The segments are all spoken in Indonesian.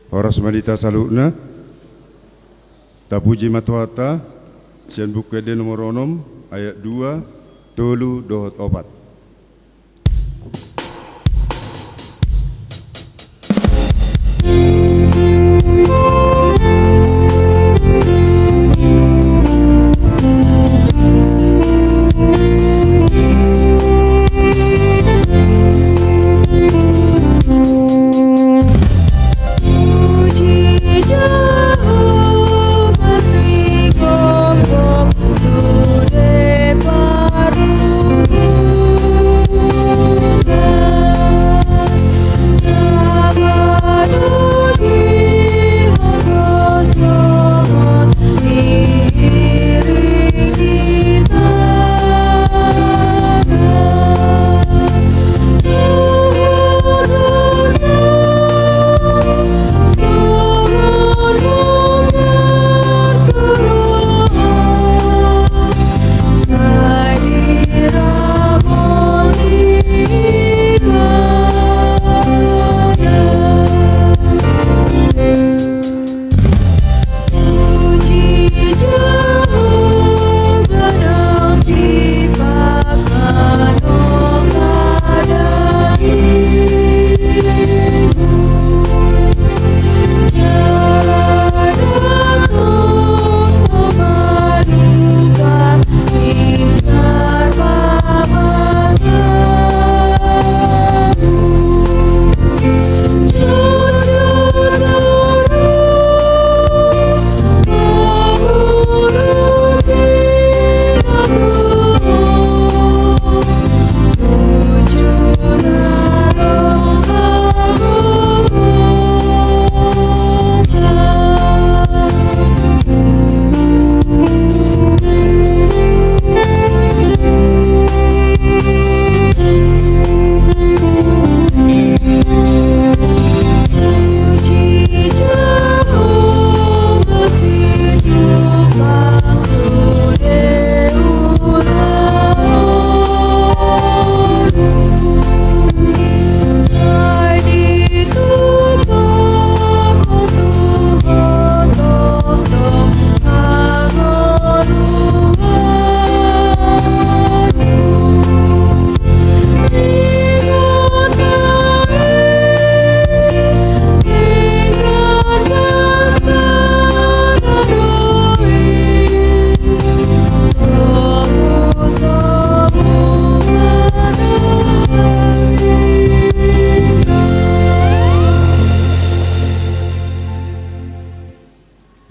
Horas Madita Salukna Tapuji Matuhata Sian Bukede nomor 6 ayat 2 Tolu dohot opat.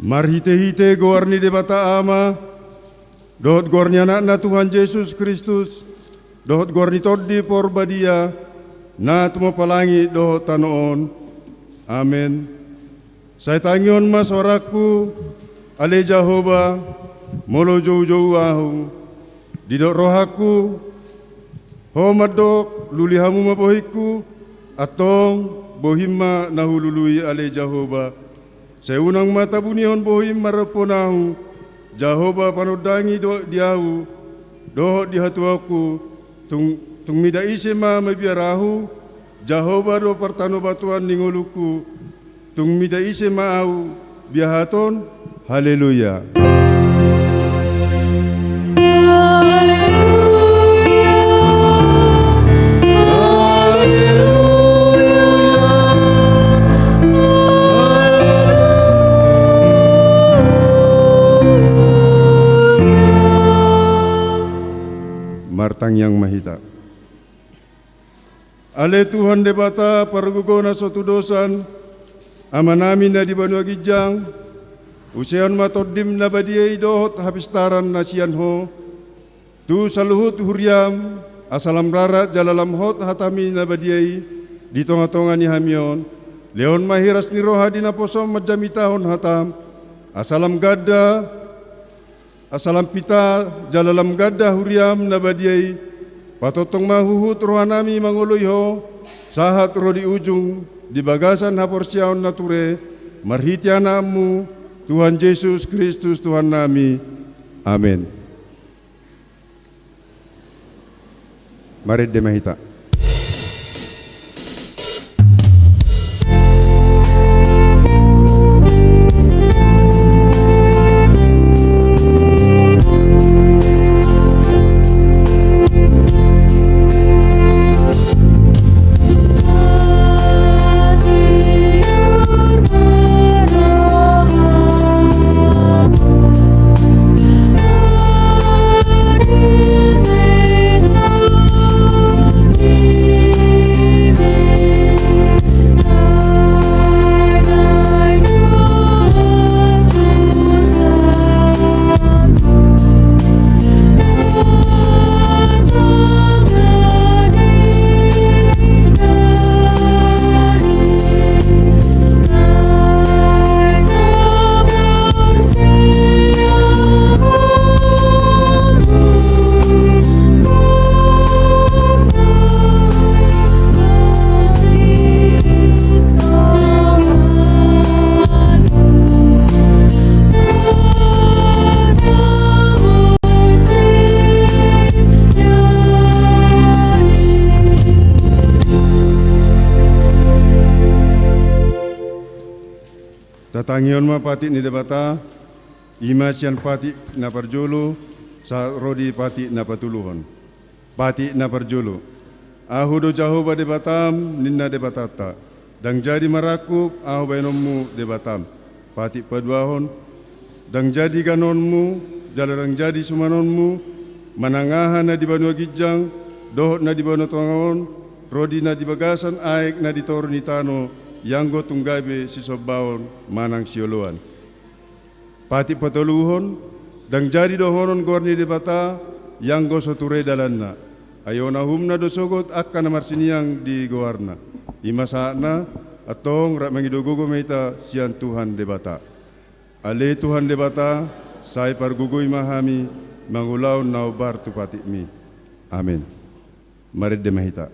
Marhite-hite goarni de bata ama, dohot goarni anak-na Tuhan Yesus Kristus, dohot goarni toddi porbadia, na tumo palangi dohot tanoon. Amen. Saya tangion mas oraku, ale Jehovah, molo jauh-jauh ahu, didok rohaku, homadok lulihamu mabohiku, atong bohimma nahulului ale Jehovah. Saya unang mata bunion bohim maraponahu, Jehovah panodangi diahu, dohot di hatuaku, tung mida isema mabiarahu, Jehovah do partano batuan ningoluku, tung mida isema au biahaton, haleluya. Martang yang mahita. Ale Tuhan debata pargugona suatu dosan, amanami na di Banua Gijang, usian matodim na badiay dohot hapistaran nasian ho, tu saluhut huriam, asalam rarat jalalam hot hatami na badiay, di tonga-tonga ni hamion, leon mahiras ni roha di naposom majamitahon hatam, asalam gada, asalam pita jalalam gada huriam nabadiai patotong mahuhut rohanami mangoloiho sahat roh di ujung di bagasan haporsiaon nature marhiti anakmu Tuhan Yesus Kristus Tuhan nami. Amin. Mari demahita. Tatangion ma pati ni debata, ima sian pati na parjolo, sa rodi pati na patuluhon. Pati na parjolo. Ahu do jaho ba debatam, ninna debatata. Dang jadi marakup, ahu bainommu debatam. Pati paduahon, dang jadi ganonmu, jalarang jadi sumanonmu, manangahan na di Banua Gijang, dohot na di Banua Tongaon, rodi na di Bagasan, aek na di Tornitano, Yanggo tunggabe si sobaon manang sioloan. Pati patoluhon, dang jadi dohonon gorni debata, yanggo soture dalanna. Ayona humna dosogot akka na marsiniang di goarna. Ima saatna, atong rak mangidogogo meita sian Tuhan debata. Ale Tuhan debata, sai pargugoy mahami, mangulaw na ubar tu pati mi. Amin. Marid de mahita.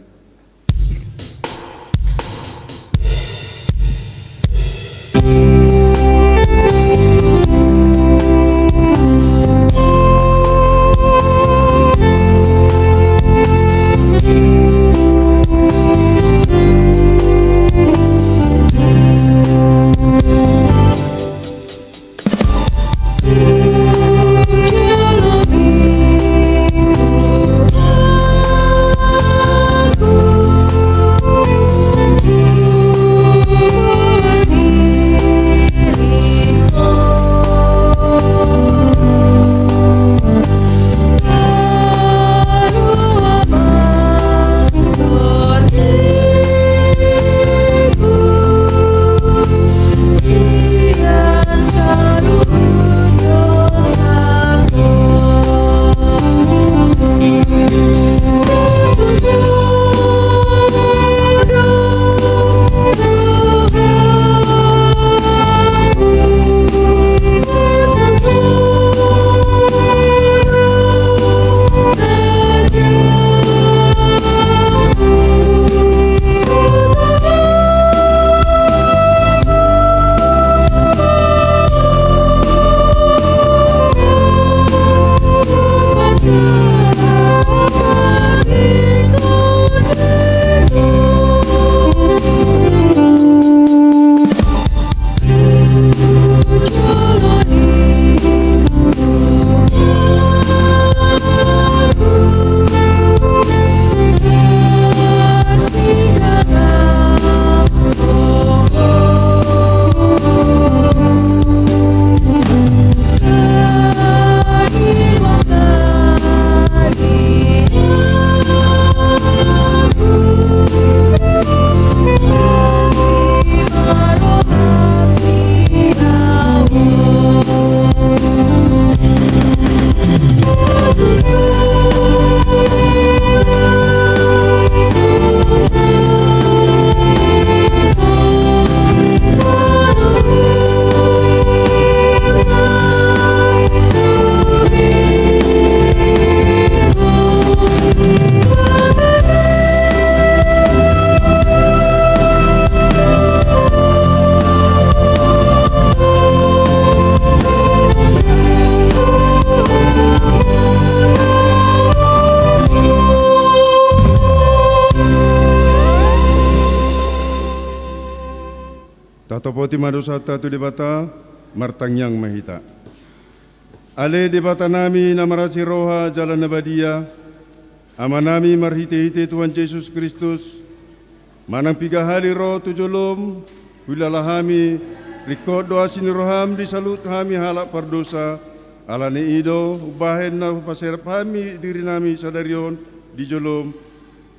Tatopoti madusata tu debata martangyang mahita. Ale debata nami na marasi roha jalan nabadia, ama nami marhite-hite Tuhan Yesus Kristus, manang pigahali roh tujolom, wilalahami, rikod doa sini roham di salut hami halak pardosa, ala ni ido, ubahen na paserap hami diri nami sadarion di jolom,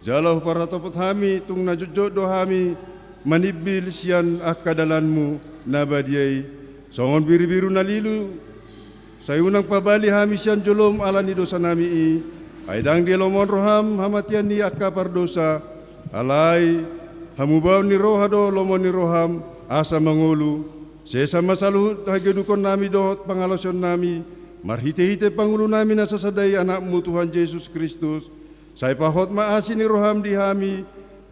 jalau para topot hami tung najujod do hami, manibil sian akadalanmu nabadiay songon biru-biru nalilu sayunang pabali hami sian jolom ala ni dosa nami i aidang di lomon roham hamatian ni akka pardosa alai hamubaw ni rohado lomon ni roham asa mangulu sesa masaluhut hagedukon nami dohot pangaloson nami marhite-hite pangulo nami nasasaday anakmu Tuhan Yesus Kristus say pahot maasi ni roham di hami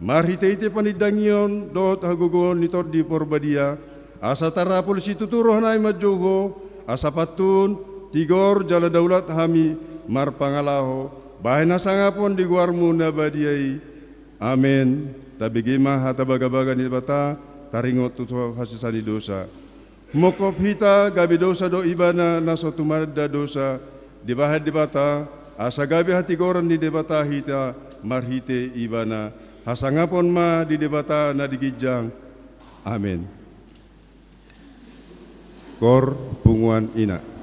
marhite-hite panidangyon dot hagugon nitor di porbadia asa tarapul situturoh na imadjogo asa patun tigor jala daulat hami marpangalaho bahay na sangapon di guarmu na badiay amen tabigima hata baga-baga ni bata taringot tuto hasisani dosa Mokop hita gabi dosa do ibana na sotumada dosa dibahad dibata asa gabi hati goran di debata hita marhite ibana hasangapon ma di debata na digijang. Amin. Kor punguan ina.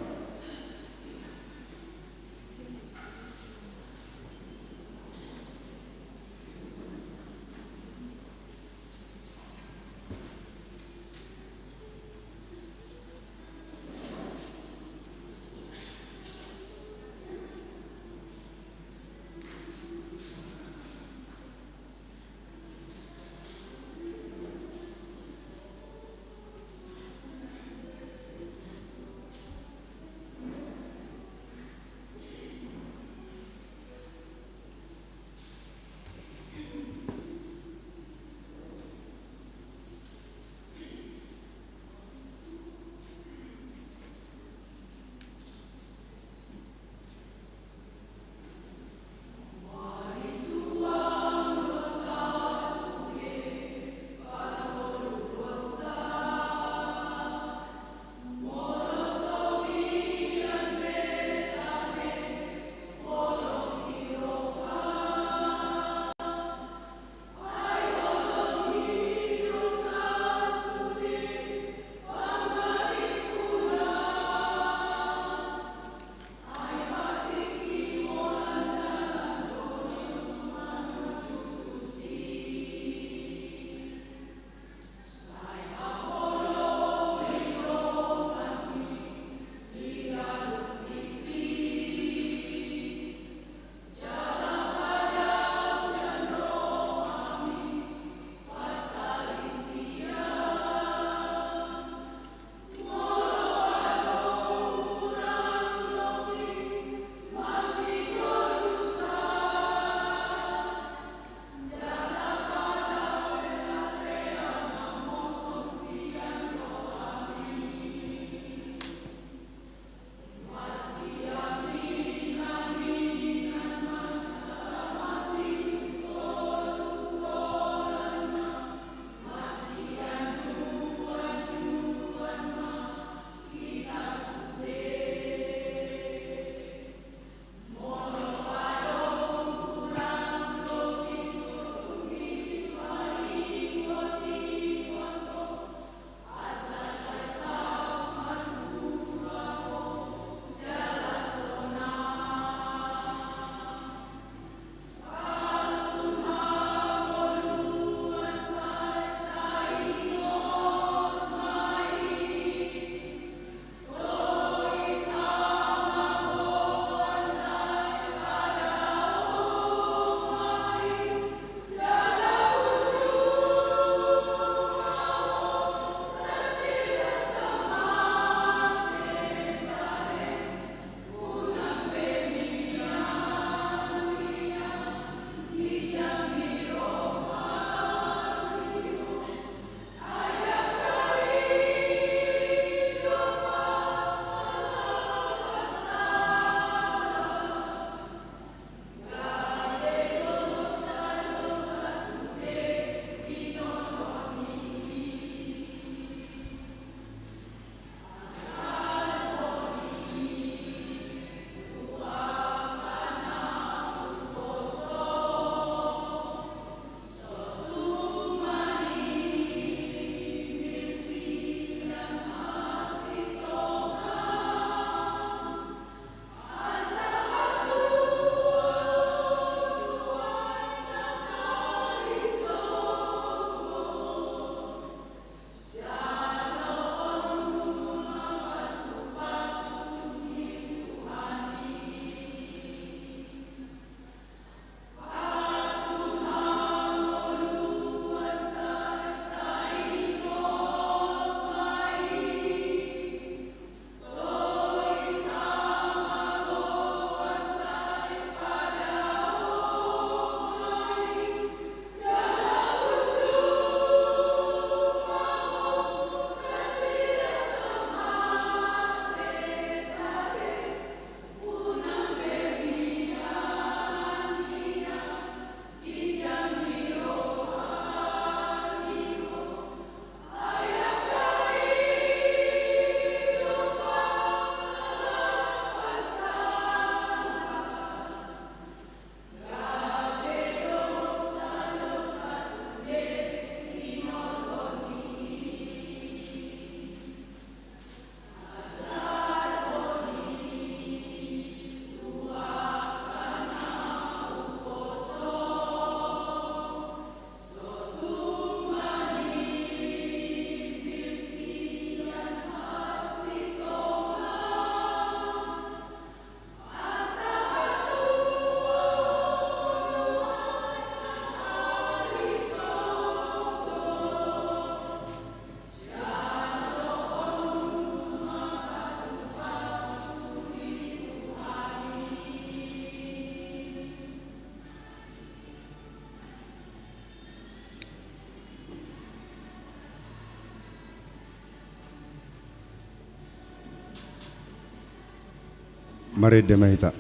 Mari demahita.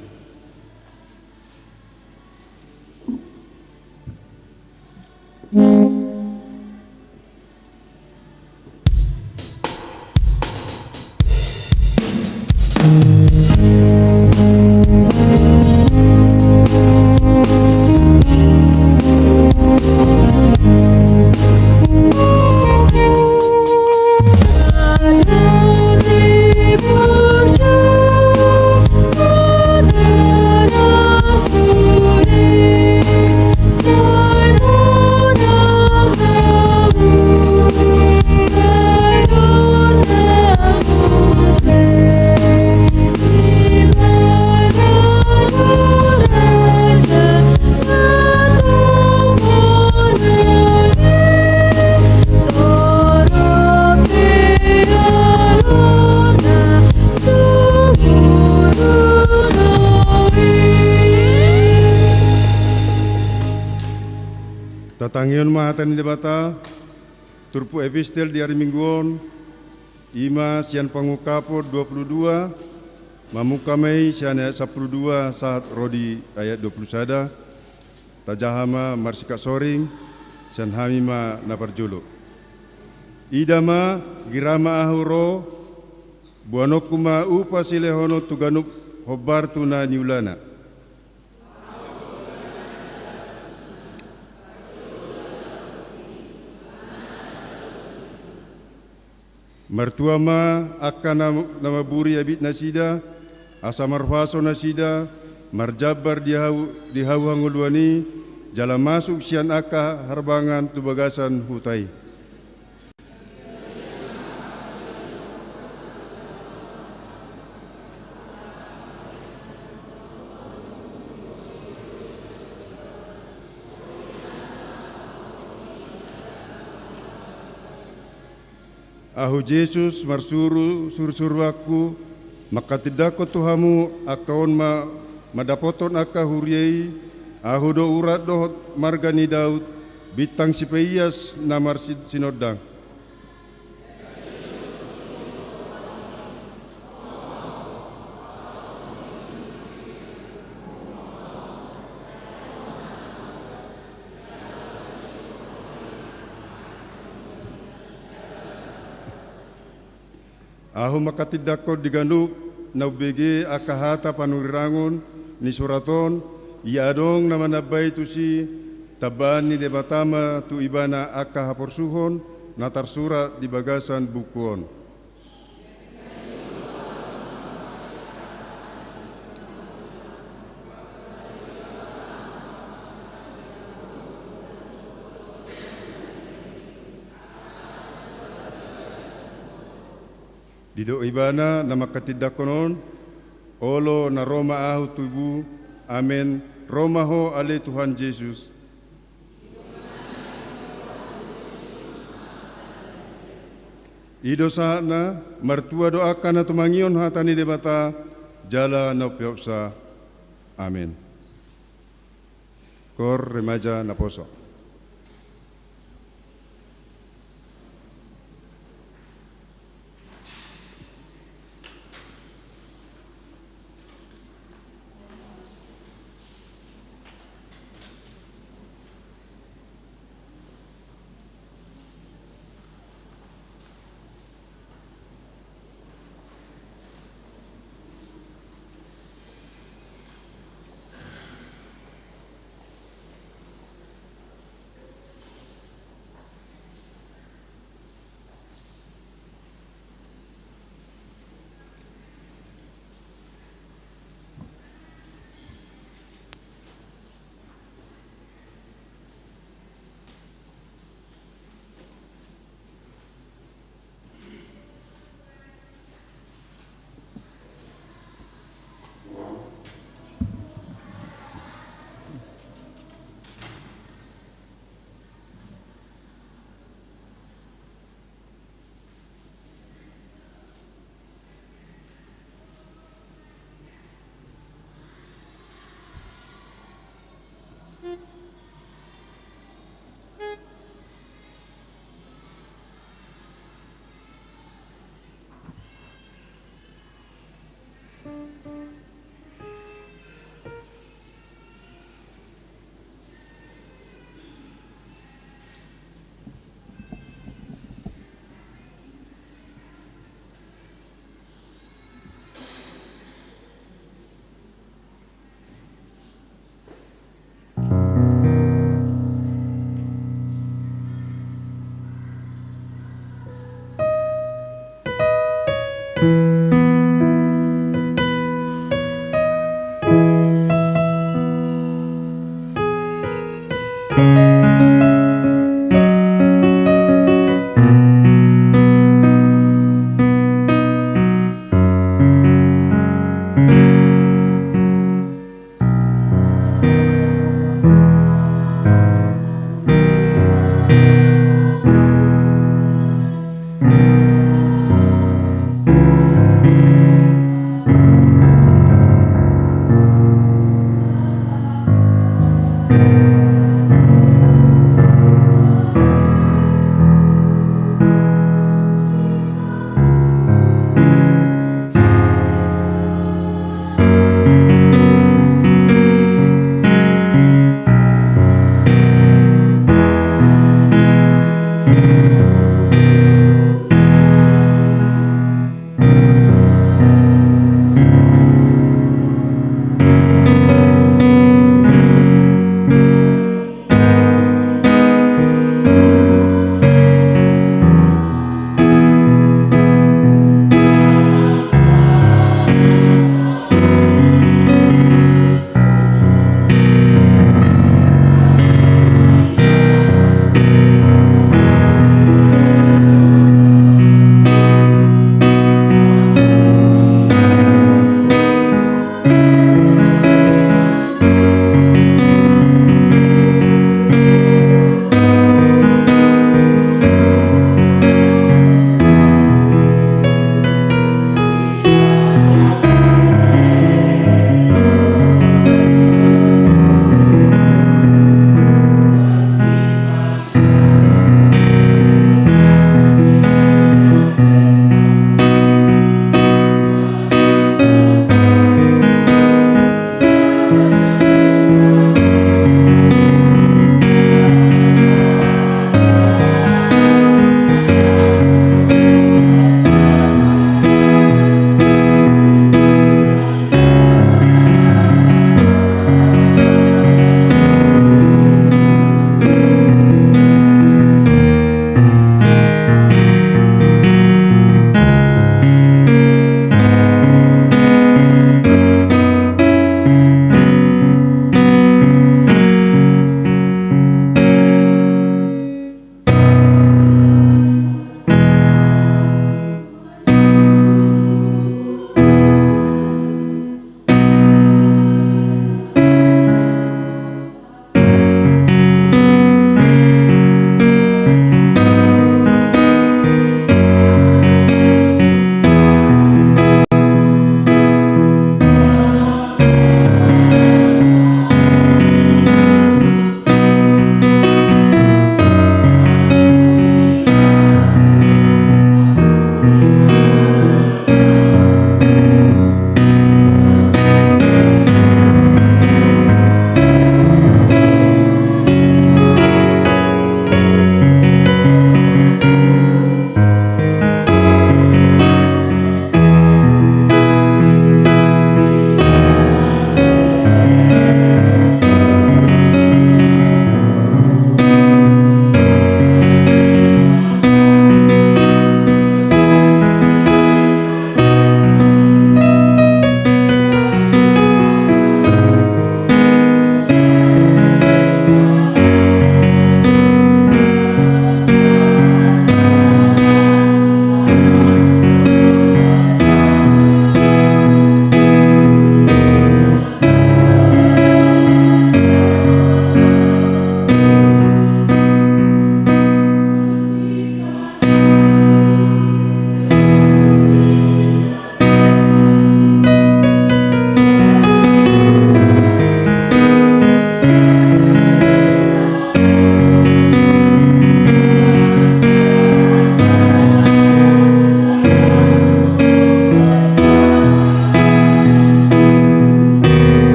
Tatangion mahatan di bata, turpu epistel di hari mingguon, ima sian pangukapur 22, mamukamai sian ayat 12 saat rodi ayat 20 sada, tajahama marsika soring, sian hamima naparjulu. Idama girama ahuro, buanokuma upa silehono tuganup hobar tuna niulana. Mertua ma akan nama buri abit nasida, asa marfaso nasida, marjabar di hau hangulwani, jalan masuk sian aka harbangan tu bagasan hutai. Ahu Yesus marsuru sur aku, maka tidak ko Tuhamu akaon madapoton aka huriai, ahu do urat dohot margani Daud, bitang sipeyas namar sinodang. Ahu makatidako diganuk na ubege akahata panurirangon ni suraton iadong na manabay tu si tabaan ni debatama tu ibana akahaporsuhon na tarsura di bagasan bukuon. Dido ibana na makatidakonon, olo na Roma ahu tubu, amen, Roma ho ale Tuhan Yesus. Ido sana, mertua doakan na tumangion hatani debata, jala na piopsa, amen. Kor remaja na poso.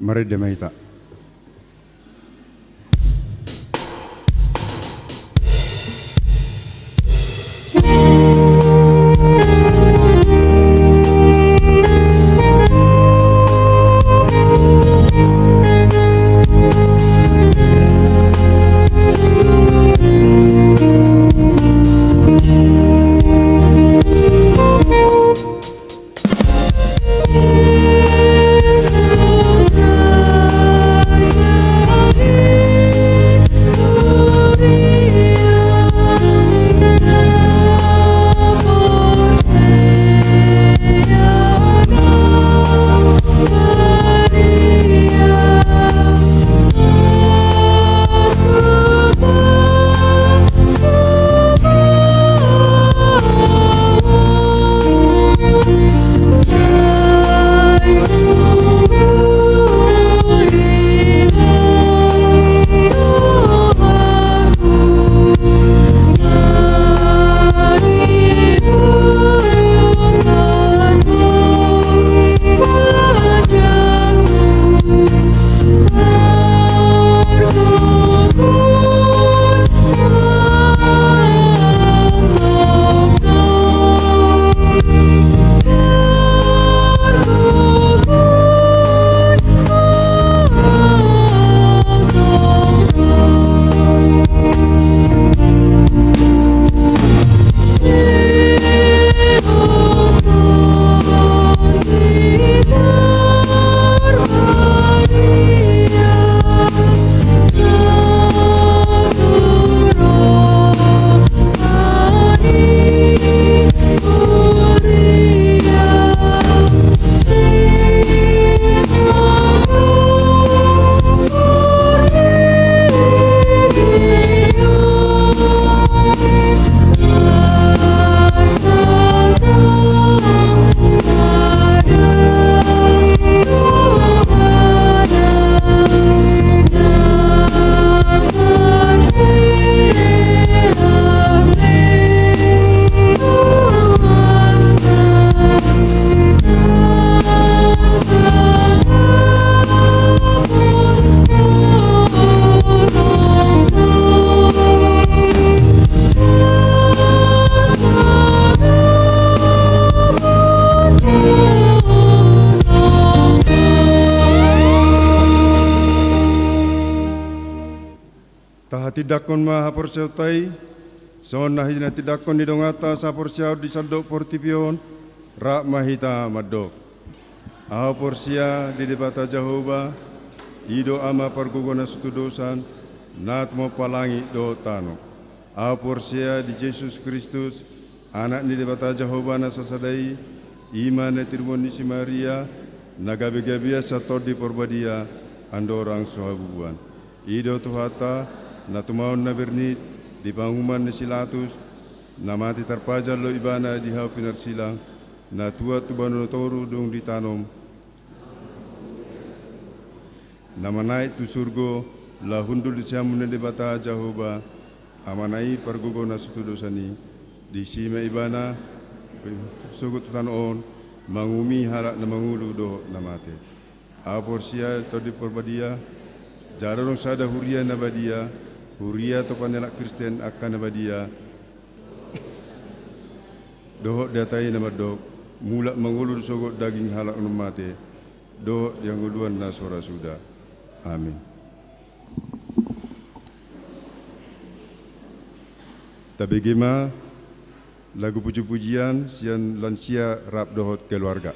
Mari demaita. Tidakon maha porsiautai, son nahina tidakon di dongata sa porsiau di sandok portipion, rak mahita madok. Aho porsia di debata Jehovah, ido ama pergugona sutudosan, nat mo palangi do tano. Aho porsia di Yesus Kristus, anak di debata Jehovah na sasadai, iman na tirmon si Maria, nagabi-gabia sa di porbadia, andorang sohabuan. Ido tuhata, na tumaon na bernit, di panguman na silatus, na mati tarpajal lo ibana di hau pinarsilang, na tua tubano toru dong ditanom, na manai tu surgo, la hundul di siamun na debata Jehovah, amanai pargugo na sutudosani, di sima ibana, sugut tanon, mangumi harak na mangulu do na mati. Aporsia to di porbadia, jarong sada huria na badia, huria to panelak Kristen akan nabadia dohok datai nama dok mulak mengulur sogot daging halak mate dohok yang uluan nasora sudah. Amin. Tabegema lagu puji-pujian sian lansia rap dohot keluarga.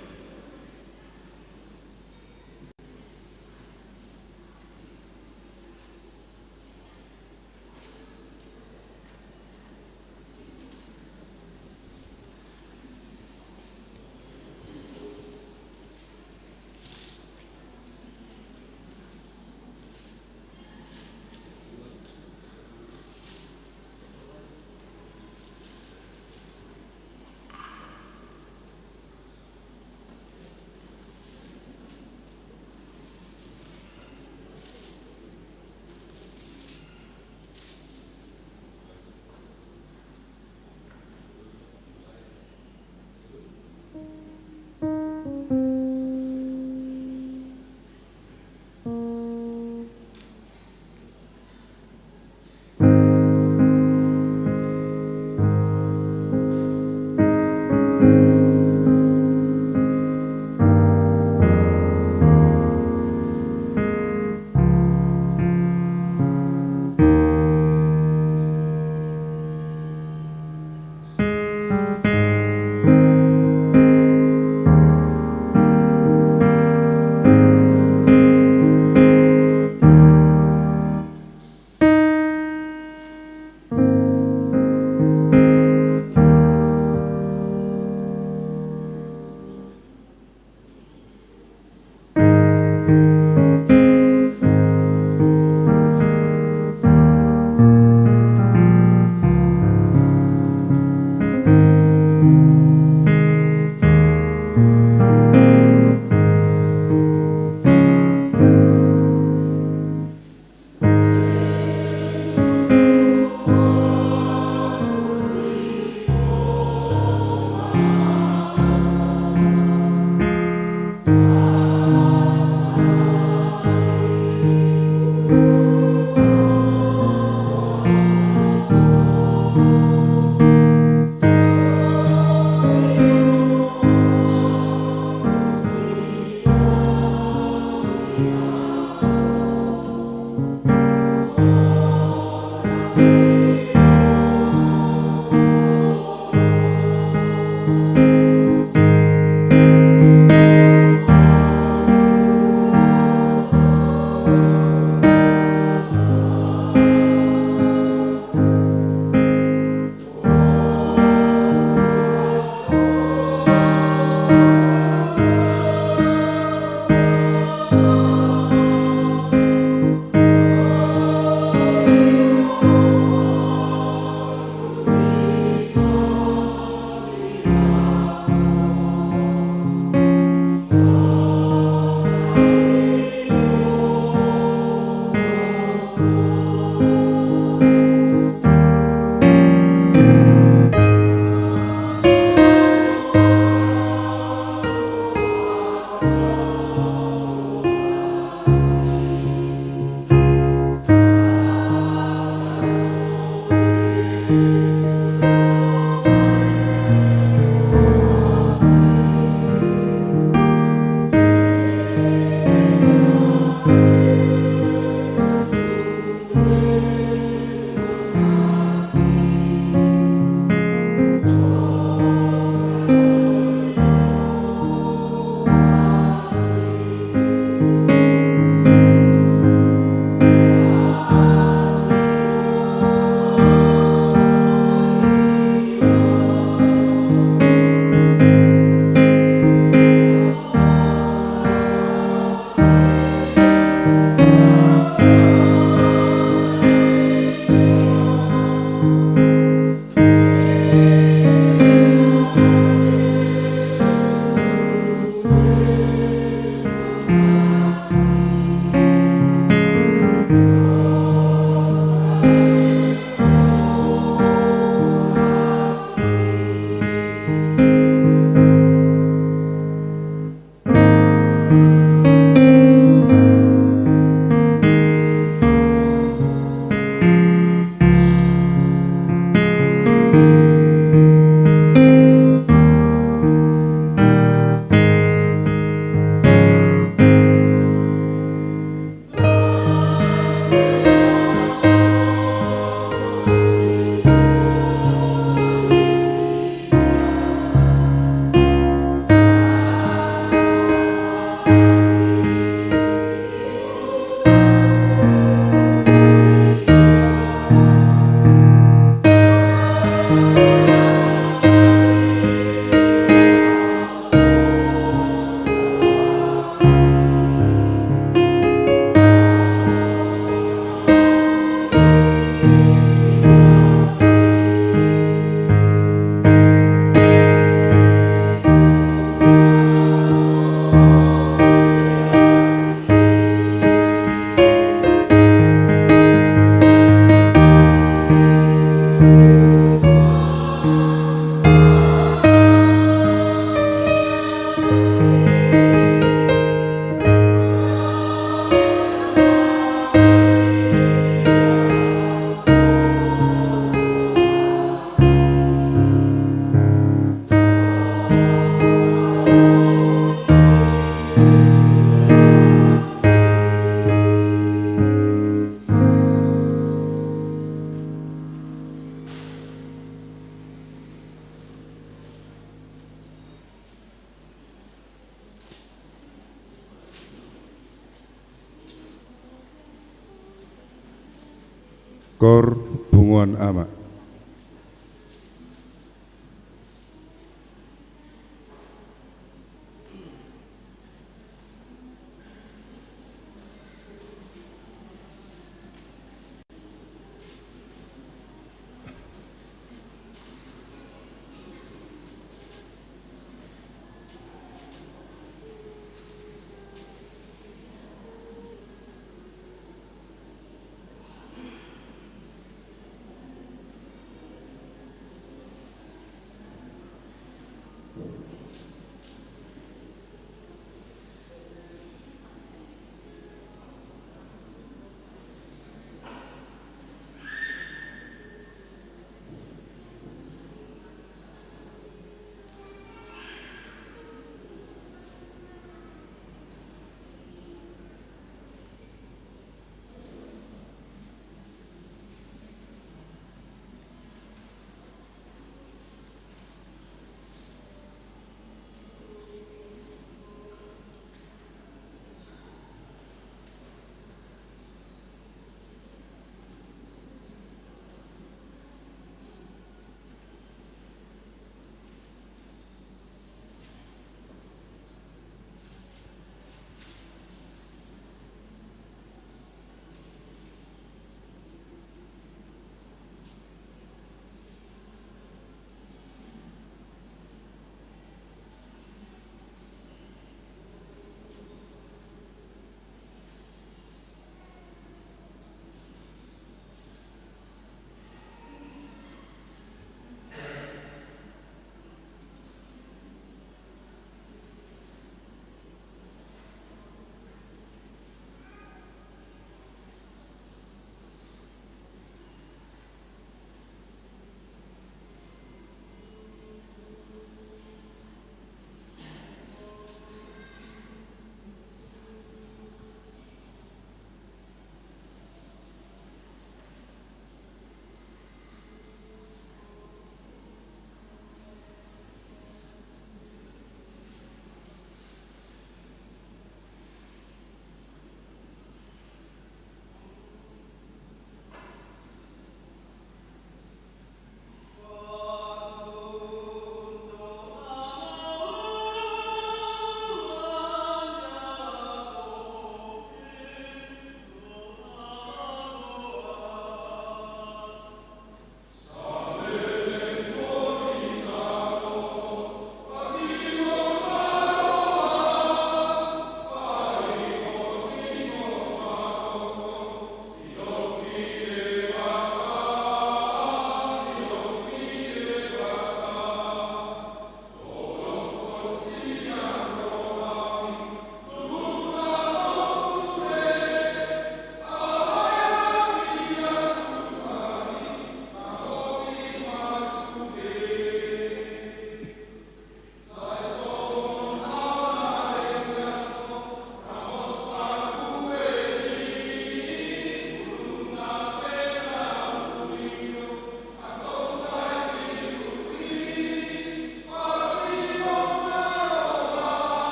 Kor Bunguan Ama.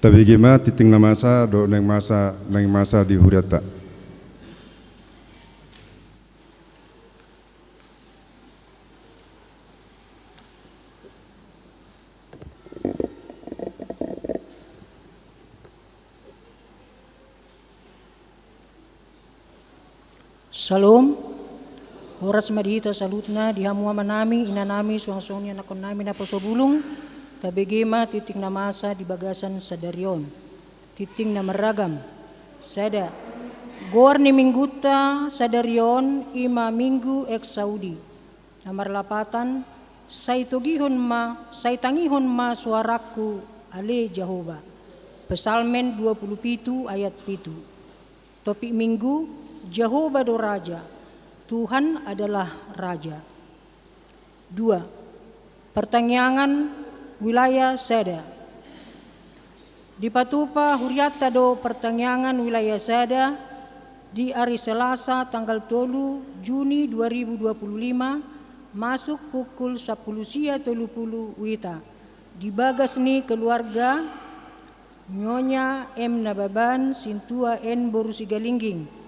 tabigima titing na masa do nang masa di huriata. Salom, oras madita salutna di hamua manami inanami suang-suangnya nakon nami na pasobulong tabegema titing na masa di bagasan sa daryon titing na maragam sada gor ni mingguta sa daryon ima minggu ek Saudi na marlapatan say tangihon ma suaraku ale Jehova Pesalmen 27 ayat 7 topik minggu Jehovah do Raja, Tuhan adalah Raja. 2. Pertanyaan wilayah Sada. Di Patupa Huriata do pertanyaan wilayah Sada di hari Selasa tanggal 3 Juni 2025 masuk pukul 10.30 wita. Di bagas ni keluarga Nyonya M. Nababan Sintua N. Borusigalingging.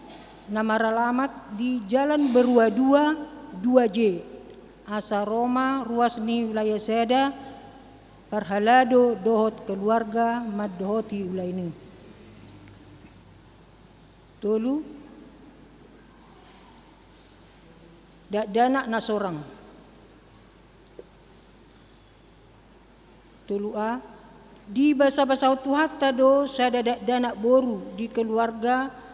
Nama alamat di Jalan Berua 2, 2J, Asa Roma, Ruas ni wilayah Seda, Parhalado, Dohot keluarga, Maddohoti ulay ini. Tolu, dana nasorang. Tolu A, di basa-basa Tuhatta do sada dana boru di keluarga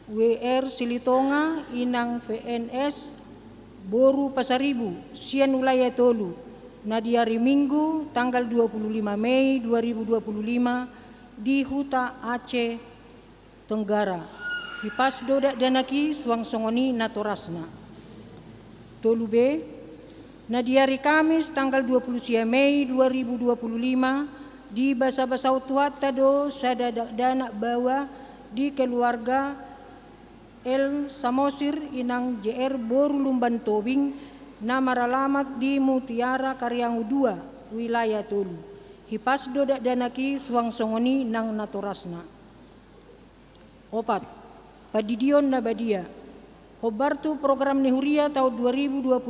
WR Silitonga inang VNS Boru Pasaribu Sian Wilayah Tolu na di hari Minggu tanggal 25 Mei 2025 di Huta Aceh Tenggara hipas dodak danaki suang songoni natorasna. Tolu B na di hari Kamis tanggal 20 Mei 2025 di basa-basa Tuhatta do sada dana bawa di keluarga El Samosir inang JR Boru Lumban Tobing na maralamat di Mutiara Karyangu 2 wilayah Tolu hipas dodak danaki suang songoni nang natorasna. 4. Padidion Nabadia Hobartu program Nihuria tahun 2025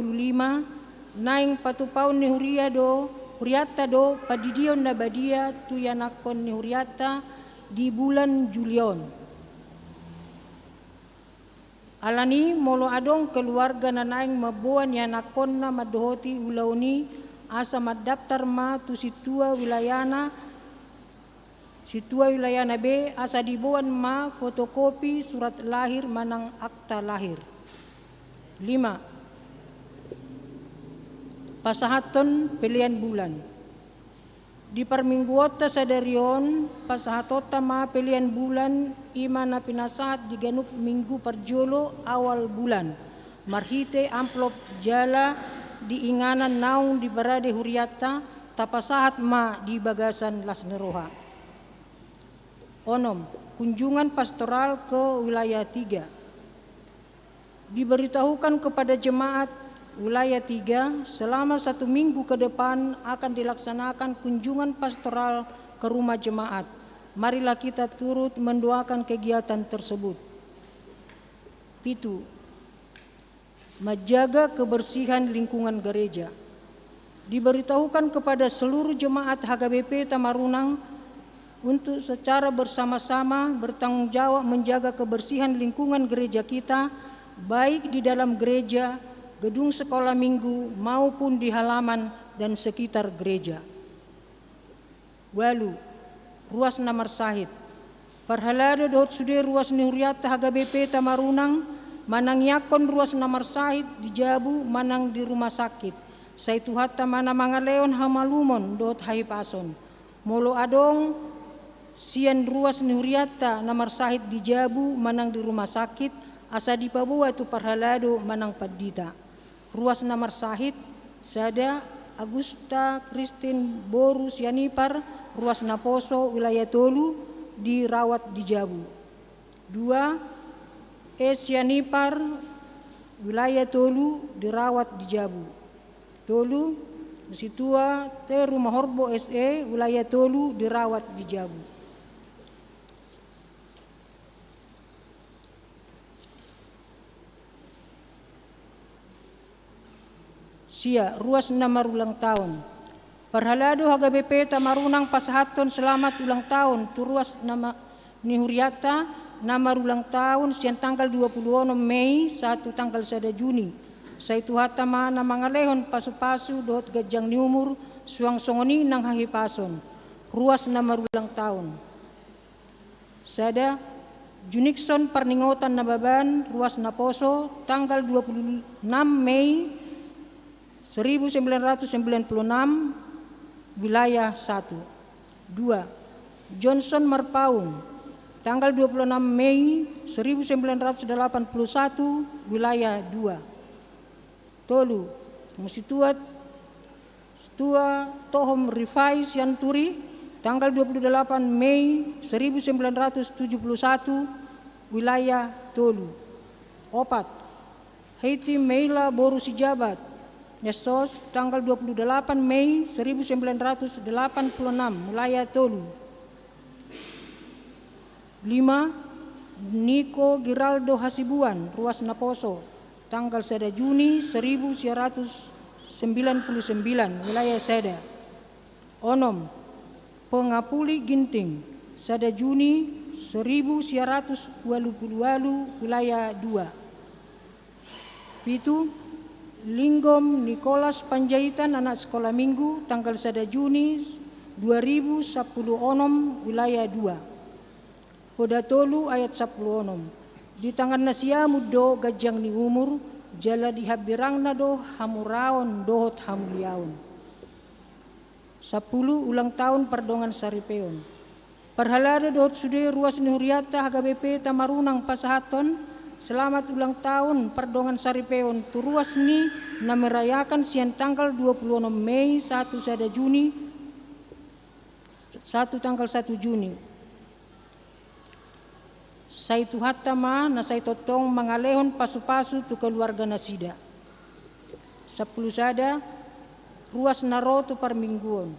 naing patupaun Nihuria do Huriata do Padidion Nabadia tuyanakon Nihuriata di bulan Julion. Alani molo adong keluarga nanaing mabuan yanakon na madohoti ulauni asa madaftar ma tu situa wilayana B asa dibuan ma fotokopi surat lahir manang akta lahir. 5. Pasahaton pilihan bulan. Di permingguota sadarion pasahatota ma pilihan bulan ima na pinasahat di ganup minggu perjolo awal bulan marhite amplop jala di inganan naung di barade huriata tapasahat ma di bagasan lasneroha. 6. Kunjungan pastoral ke wilayah 3. Diberitahukan kepada jemaat wilayah 3 selama 1 minggu ke depan akan dilaksanakan kunjungan pastoral ke rumah jemaat. Marilah kita turut mendoakan kegiatan tersebut. 7. Menjaga kebersihan lingkungan gereja. Diberitahukan kepada seluruh jemaat HKBP Tamarunang untuk secara bersama-sama bertanggung jawab menjaga kebersihan lingkungan gereja kita baik di dalam gereja, gedung sekolah minggu maupun di halaman dan sekitar gereja. 8. Ruas Namar Sahid. Parhalado dohot sude ruas Nihuriata HKBP Tamarunang manang yakon ruas Namar Sahid di Jabu manang di rumah sakit. Saituhatta mana mangaleon hamalumon dohot haipason. Molo adong sian ruas Nihuriata Namar Sahid di Jabu manang di rumah sakit asa dipabuat tu parhalado manang padita. Ruas Namar Sahid sada Agusta Kristin Boru Sianipar ruas Naposo wilayah Tolu dirawat di Jabu. 2. Sianipar wilayah Tolu dirawat di Jabu. Tolu Situa te Rumah Horbo SE wilayah Tolu dirawat di Jabu. Sia ruas nama ulang tahun. Perhalado HGBP Tamarunang Pasahaton selamat ulang tahun tu ruas nama Nihuriata nama ulang tahun siang tanggal 26 Mei 1 tanggal 1 Juni. Saitu hatama na mangalehon pasu-pasu dohot gajang ni umur suang songoni nang hahipason. Ruas nama ulang tahun. Sada Junikson Parningotan Nababan ruas Naposo tanggal 26 Mei 1996 wilayah 1. 2. Johnson Marpaung tanggal 26 Mei 1981 wilayah 2. Tolu Musituat Tua Tohom Rifai Sianturi tanggal 28 Mei 1971 wilayah Tolu. 4. Haiti Meila Boru Sijabat Yesos tanggal 28 Mei 1986 wilayah Tolu. 5. Niko Giraldo Hasibuan ruas Naposo tanggal 1 Juni 1999 wilayah Seda. 6. Pengapuli Ginting 1 Juni 1988 wilayah 2. 7. Linggom Nicholas Panjaitan anak sekolah minggu tanggal 1 Juni 2010 wilayah 2. Hoda Tolu ayat 10 di tangan nasia muddo gajang ni umur jala dihabirang na do hamuraon dohot hamuliaon. 10 ulang tahun Pardongan Saripeon. Perhalada dohot sude ruas Nihuriata HGBP Tamarunang Pasahaton selamat ulang tahun Pardongan Saripeon tu ruas ni na merayakan siang tanggal 26 Mei 1 Juni 1 tanggal 1 Juni. Saitu hatama na say totong mangalehon pasu-pasu tu keluarga nasida. 10 sada ruas naro tu parmingguon.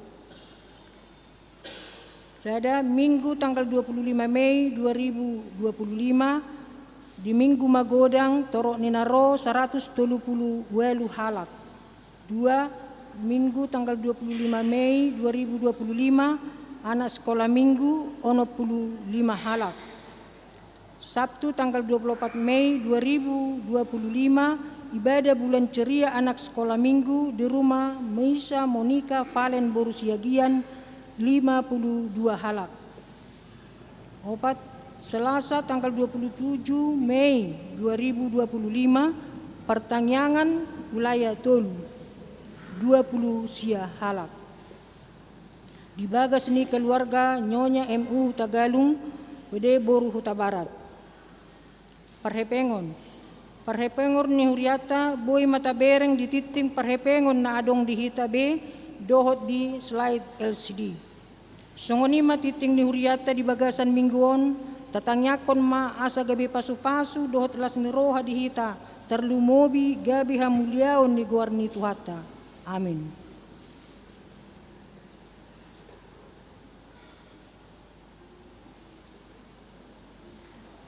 Sada Minggu tanggal 25 Mei 2025 di Minggu Magodang Torok Ninaro 130 welu halak. 2. Minggu tanggal 25 Mei 2025 anak sekolah minggu 65 halak. Sabtu tanggal 24 Mei 2025 ibadah bulan ceria anak sekolah minggu di rumah Meisa Monika Valen Borusiagian 52 halak. 4. Selasa tanggal 27 Mei 2025 Pertangyangan wilayah Tolu 20 sia halak. Di bagas ni keluarga Nyonya MU Tagalung Wede Boru Huta Barat. Parhepengor ni Huriata boy mata bereng di titing parhepengon na adong di hitabe dohot di slide LCD. Songoni matiting ni Huriata di bagasan mingguon tatangyakon ma asa gabi pasu-pasu dohot las ni roha di hita terlumobi gabi hamuliaon ni guarni tuhata. Amin.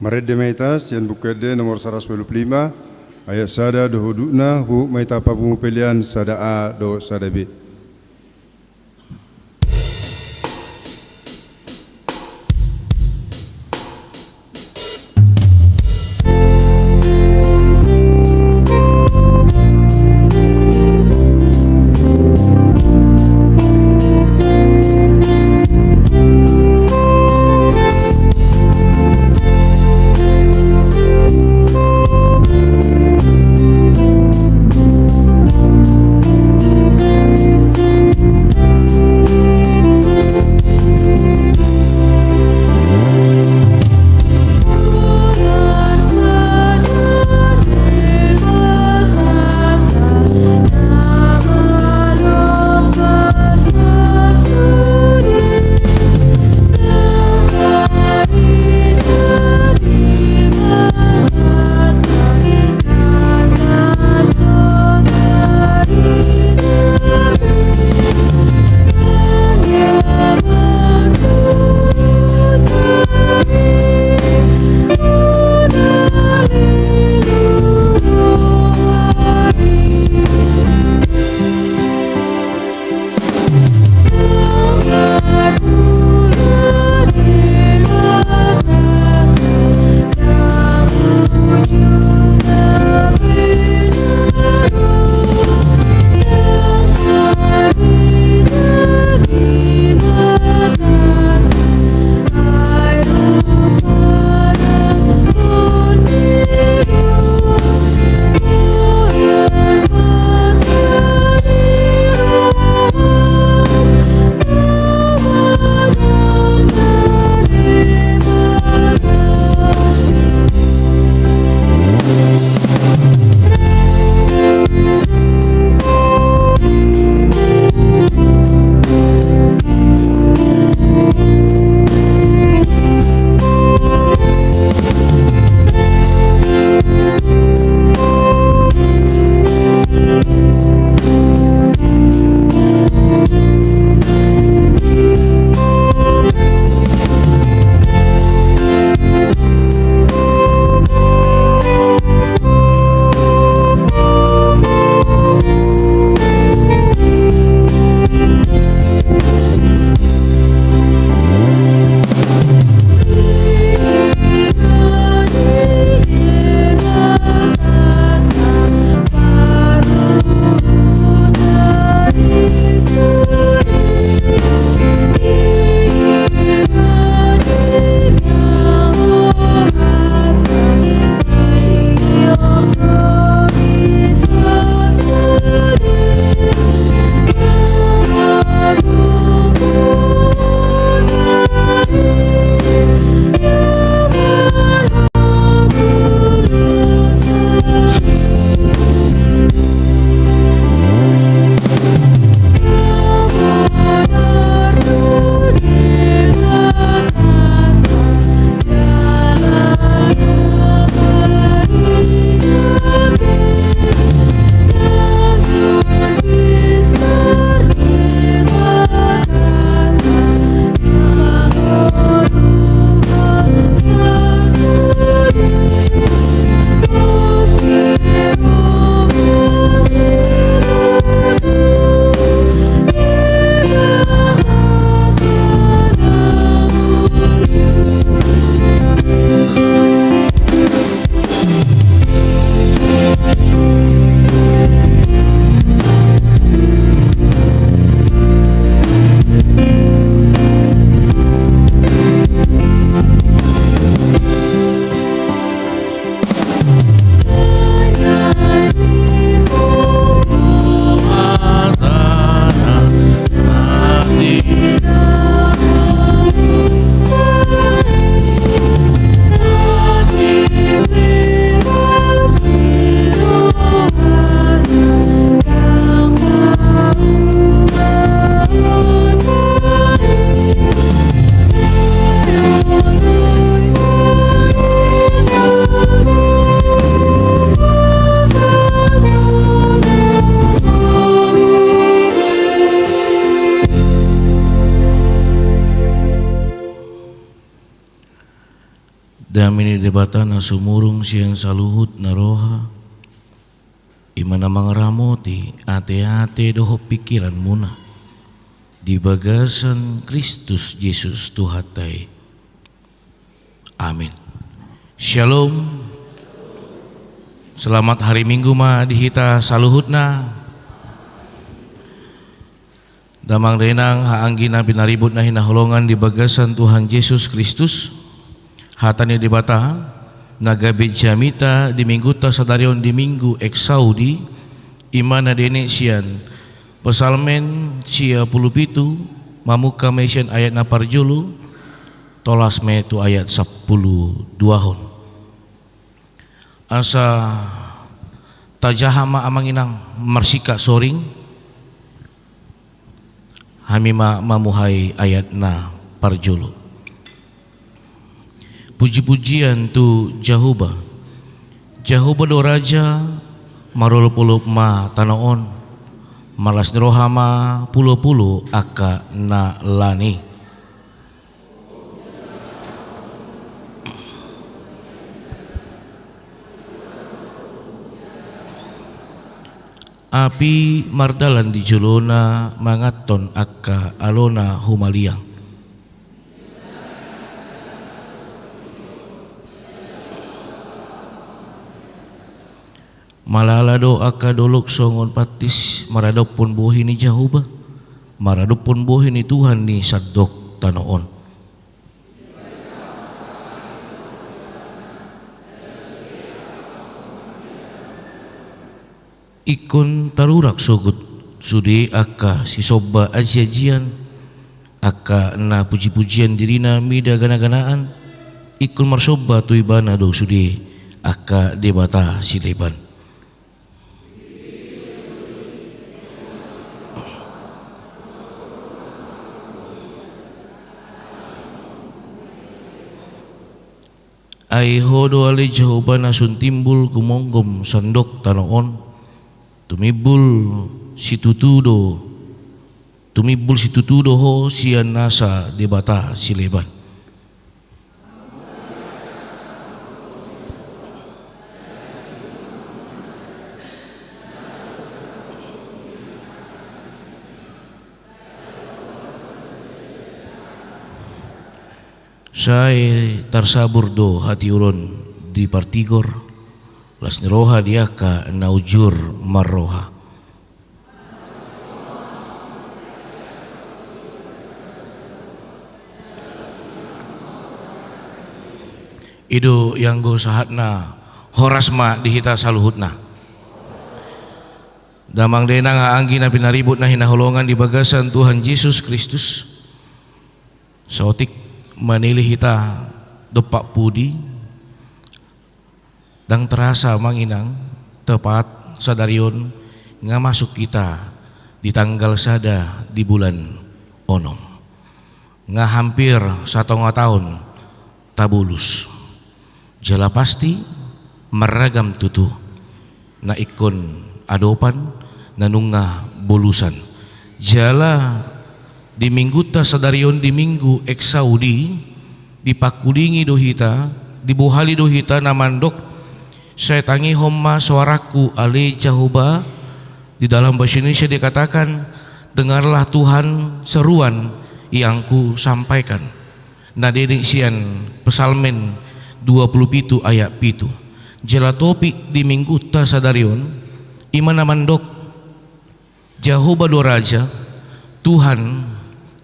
Maredde maitas yang bukede nomor 125 ayat sada do huduna bu maita papu pelian sada A do sada B. Damini debata na sumurong siyang saluhut na roha. Imana mangaramoti ate-ate doho pikiran muna. Di bagasan Kristus Yesus Tuhatay. Amin. Shalom. Selamat hari Minggu ma dihita saluhut na. Damang renang haanggina binaribut na hinaholongan di bagasan Tuhan Yesus Kristus. Hatani di bata nagabi jamita di minggu ta sadarion di minggu eksaudi imana dene sian pesalmen sia pulupitu mamuka mesian ayat na parjulu tolas me tu ayat 10 hon. Asa tajahama amanginang marsika soring hamima mamuhai ayat na parjulu. Puji-pujian tu Jehovah do raja marul pulup ma tanaon malas rohama puluh aka na lani. Api mardalan di julona mangaton aka alona humaliang. Malalado aka dolok songon patis maradok pun buhi ni Jehovah, maradok pun buhi ni Tuhan ni sadok tanoon. Ikon tarurak sogut sudi aka sisoba ajian aka na puji-pujian dirina mida gana-ganaan ikon marsoba tu ibana do sudi aka debata sileban. Ai hodo ali Jehovah nasun timbul kumonggom sandok tanoon tumibul situtudo ho sian nasa debata sileban. Saya tarsabur do hati ulon di partigor las niroha dia ka naujur marroha. Ido yang go sahatna horasma dihita saluhutna. Damang denang haanggi na pinaribut na hinaholongan di bagasan Tuhan Yesus Kristus. Sautik manilih hita dopak pudi dan terasa manginang tepat sadarion nga masuk kita di tanggal sada di bulan onom nga hampir 1 tahun tabulus jala pasti meragam tutu na ikon adopan nanunga bolusan jala di minggu ta sadarion di minggu eksaudi dipakulingi dohita dibuhali dohita namandok saya tangi homma suaraku ale Jehovah di dalam bahasa Indonesia dikatakan dengarlah Tuhan seruan yang ku sampaikan na dedengsian pesalmen 27 ayat 7 jela topik di minggu ta sadarion iman namandok Jehovah do raja Tuhan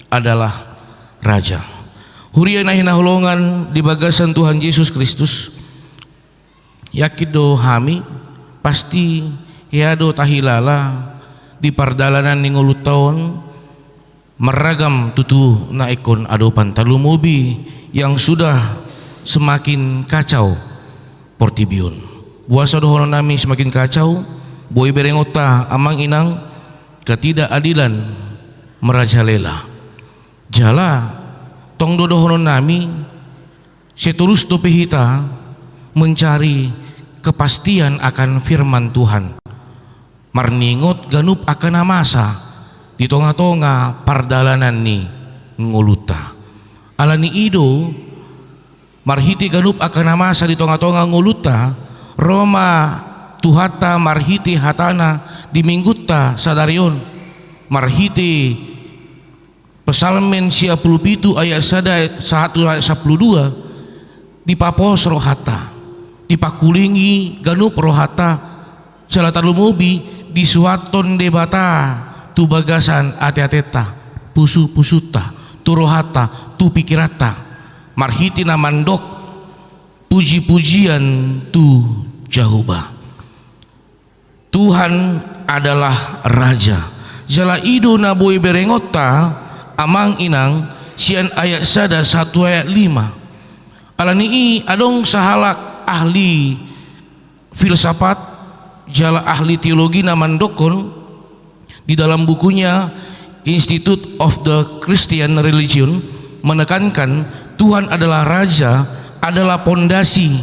adalah Raja. Hurian na hinaholongan di bagasan Tuhan Yesus Kristus. Yakid do hami pasti hiado tahilala di pardalanan ning ulutaon meragam tutu na ikon adopan talumubi yang sudah semakin kacau portibion. Buasa dohonon nami semakin kacau, boy berengota amang inang ketidakadilan merajalela. Jala tong dodohonon nami seterus dope hita mencari kepastian akan firman Tuhan marningot ganup akan amasa di tonga-tonga pardalanan ni nguluta alani ido marhiti ganup akan masa di tonga-tonga nguluta Roma tuhata marhiti hatana di mingguta sadarion marhiti pesalmen sia 17 ayat 1 ayat 12 dipapos rohata dipakulingi ganup rohata salatan lumobi di suaton debata tu bagasan ate-ateta pusu-pusuta tu rohata tu pikirata marhiti namandok puji-pujian tu Jehovah. Tuhan adalah Raja. Jala ido na boy berengota amang inang sian ayat sada 1 ayat 5. Alani adong sahalak ahli filsafat jala ahli teologi namandokon di dalam bukunya Institute of the Christian Religion menekankan Tuhan adalah Raja adalah pondasi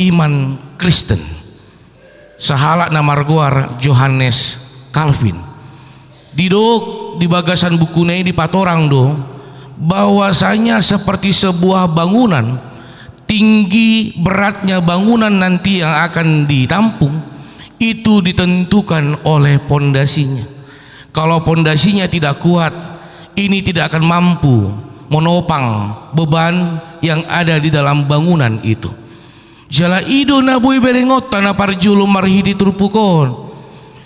iman Kristen. Sahala namarguar Johannes Calvin didok di bagasan bukunya di patorang do bahwasanya seperti sebuah bangunan tinggi beratnya bangunan nanti yang akan ditampung itu ditentukan oleh pondasinya. Kalau pondasinya tidak kuat ini tidak akan mampu menopang beban yang ada di dalam bangunan itu. Jala ido na boy berengot tanah parjulum marhidi turpukon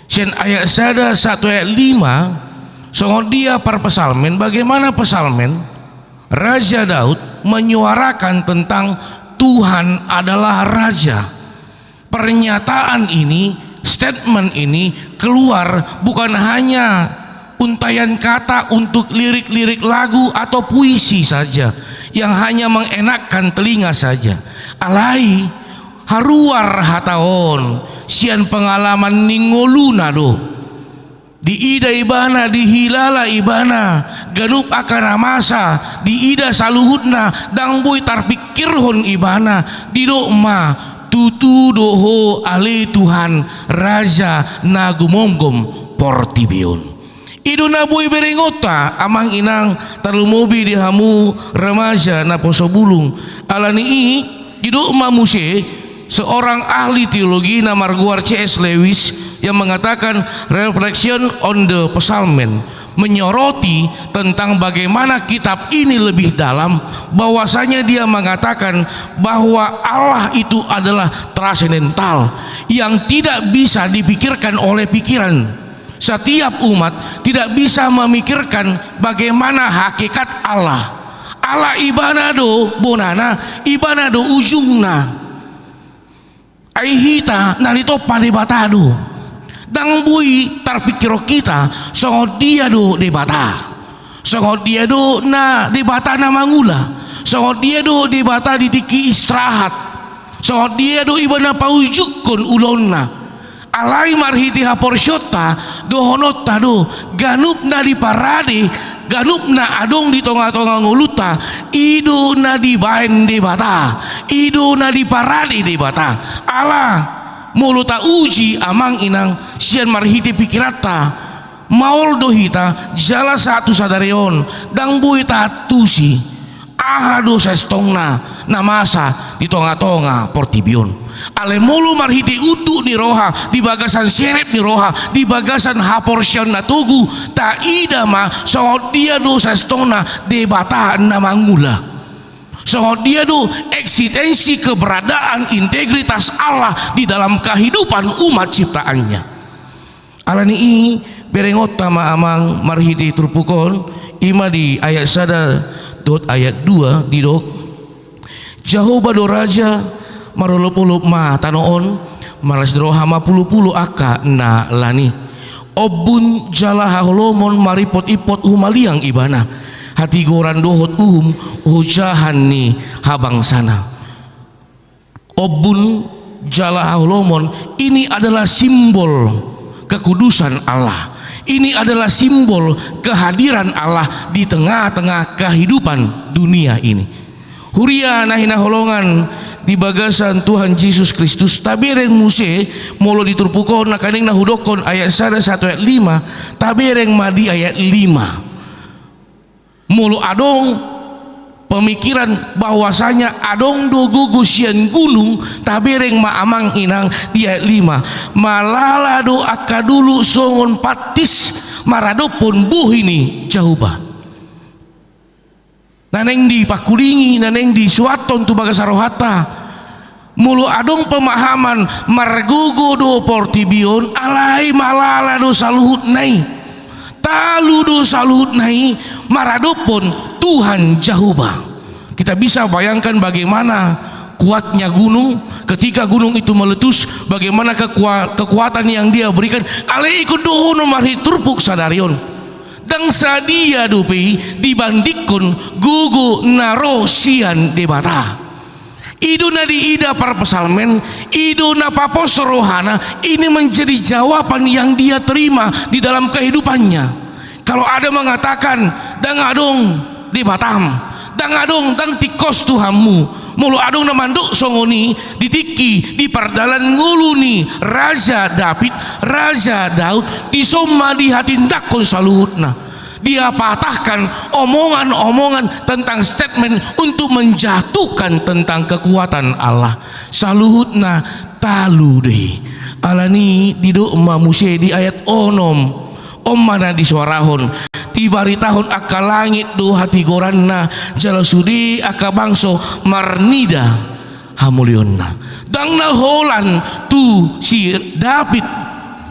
sen ayat sada 1 ayat 5 songon dia par pesalmen bagaimana pesalmen Raja Daud menyuarakan tentang Tuhan adalah Raja. Pernyataan ini statement ini keluar bukan hanya untayan kata untuk lirik-lirik lagu atau puisi saja yang hanya mengenakkan telinga saja. Alai haruar hataon sian pengalaman ningoluna do di ida ibana di hilala ibana ganup akan masa di ida saluhutna dang boy tarpikirhon ibana di doma tutu doho ale Tuhan Raja nagumomgom portibion. Ido na boy berengota amang inang talumobi di hamu remaja na poso bulung alani ido mamuse seorang ahli teologi nama Marguar C.S. Lewis yang mengatakan reflection on the psalmen menyoroti tentang bagaimana kitab ini lebih dalam bahwasanya dia mengatakan bahwa Allah itu adalah transendental yang tidak bisa dipikirkan oleh pikiran. Setiap umat tidak bisa memikirkan bagaimana hakikat Allah. Allah ibanado bonana, ibanado ujungna. Aihita narito palibatado. Dang bui tarpikiro kita songot dia do debata. Songot dia do na debata na mangula. Songot dia do debata di tiki istirahat. Songot dia do ibana paujukon ulonna. Alai marhiti haporsyota dohonota do ganup na di parade ganup na adong di tonga-tonga nguluta ido na di baen de bata ido na di parade de bata Allah muluta uji amang inang sian marhiti pikirata maul dohita jala satu sadarion dang buita tusi ahado sestongna namasa di tonga-tonga portibion ale mulu marhiti utu di roha di bagasan seret di roha di bagasan haporsyon na tugu ta ida ma so dia do sestongna debata na mangula so dia do eksistensi keberadaan integritas Allah di dalam kehidupan umat ciptaannya. Alani i berengot tama amang marhiti turpukon ima di ayat sada dot ayat 2 di dok Jehovah do Raja marulupulup ma tanoon malas drohama pulu-pulu aka na lani obun jala haholomon maripot ipot humaliang ibana hati goran dohot hujahan ni habang sana. Obun jala haholomon ini adalah simbol kekudusan Allah, ini adalah simbol kehadiran Allah di tengah-tengah kehidupan dunia ini. Huria nahina holongan di bagasan Tuhan Yesus Kristus tabereng muse molo diturpukon nakaning nahudokon ayat 1 ayat 5 tabereng madi ayat 5 molo adong pemikiran bahwasanya adong do gugusian gunung tabereng maamang inang dia 5 malala do akadulu songon patis maradopon buhini jahuba naneng di pakulingi naneng di suaton tu baga sarohata mulu adong pemahaman margugo do portibion alai malala do saluhut nai talu do saluhut nai maradopon Tuhan Jahuba. Kita bisa bayangkan bagaimana kuatnya gunung ketika gunung itu meletus, bagaimana kekuatan yang dia berikan. Ale ikut dohono marhi turpuk sadarion dan sadia dupi dibandingkan gugu naro sian debata iduna di ida para pesalmen iduna papos rohana. Ini menjadi jawaban yang dia terima di dalam kehidupannya. Kalau ada mengatakan dang adong di Batam, dang adong dang tikos Tuhanmu, mulu adong namanduk songoni ditiki di pardalan nguluni Raja David, Raja Daud di soma di hati ndakon saluhutna. Dia patahkan omongan-omongan tentang statement untuk menjatuhkan tentang kekuatan Allah. Saluhutna talu deh alani diduk mamuse di ayat onom mana di suarahon tibari tahun aka langit do hati goranna jala sudi aka bangso marnida hamulionna dang naholan tu si David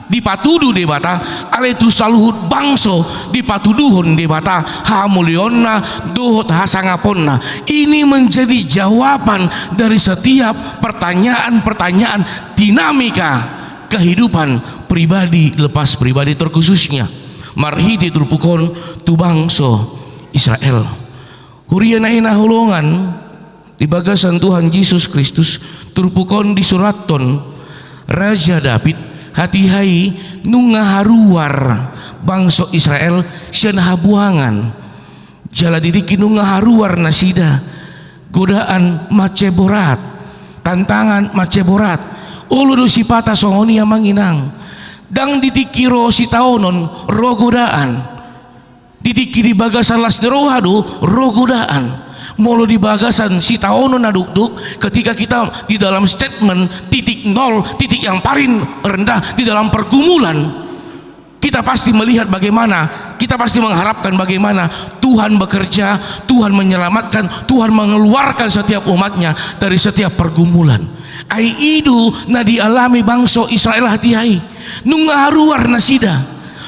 dipatudu debata ale tu saluhut bangso dipatuduhon debata hamulionna dohot hasangaponna. Ini menjadi jawaban dari setiap pertanyaan-pertanyaan dinamika kehidupan pribadi lepas pribadi terkhususnya marhi diturpukon tu bangso Israel huriana ina holongan di bagasan Tuhan Yesus Kristus turpukon di suraton Raja David hati hai nunga haruar bangso Israel sian habuangan jala diriki nunga haruar nasida godaan maceborat tantangan maceborat ulu si patah songoni amang inang dang ditikiro si taonon rogodaan ditiki di bagasan las derohadu rogodaan molo di bagasan si taonon aduk-duk ketika kita di dalam statement titik nol titik yang paling rendah di dalam pergumulan kita pasti melihat bagaimana kita pasti mengharapkan bagaimana Tuhan bekerja, Tuhan menyelamatkan, Tuhan mengeluarkan setiap umatnya dari setiap pergumulan. Ai idu na dialami bangso Israel hati hai nunga haruar nasida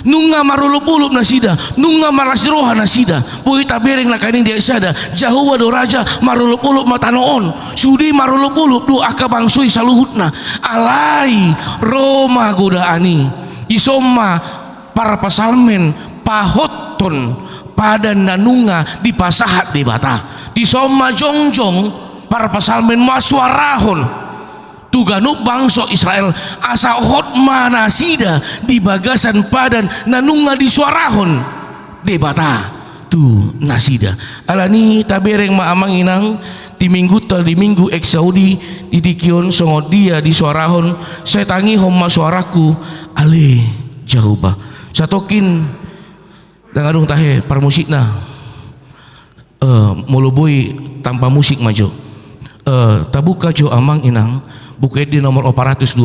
nunga marulupulup nasida nunga marasiroha nasida pui tabereng lakaning dia sada Jahuwa do raja marulupulup matanoon sudi marulupulup du aka bangsoi saluhutna alai Roma godaani isoma para pasalmen pahotton padan nanunga di pasahat di bata disoma jongjong para pasalmen masuarahon tuganu bangso Israel asa hotma nasida di bagasan padan nanunga di suarahon debata tu nasida alani tabereng maamang inang di minggu eksaudi di dikion songo dia di suarahon saya tangi homma suaraku ale Jahuba satokin dangadung tahe permusikna mulubui tanpa musik maju tabuka jo amang inang buku di nomor 424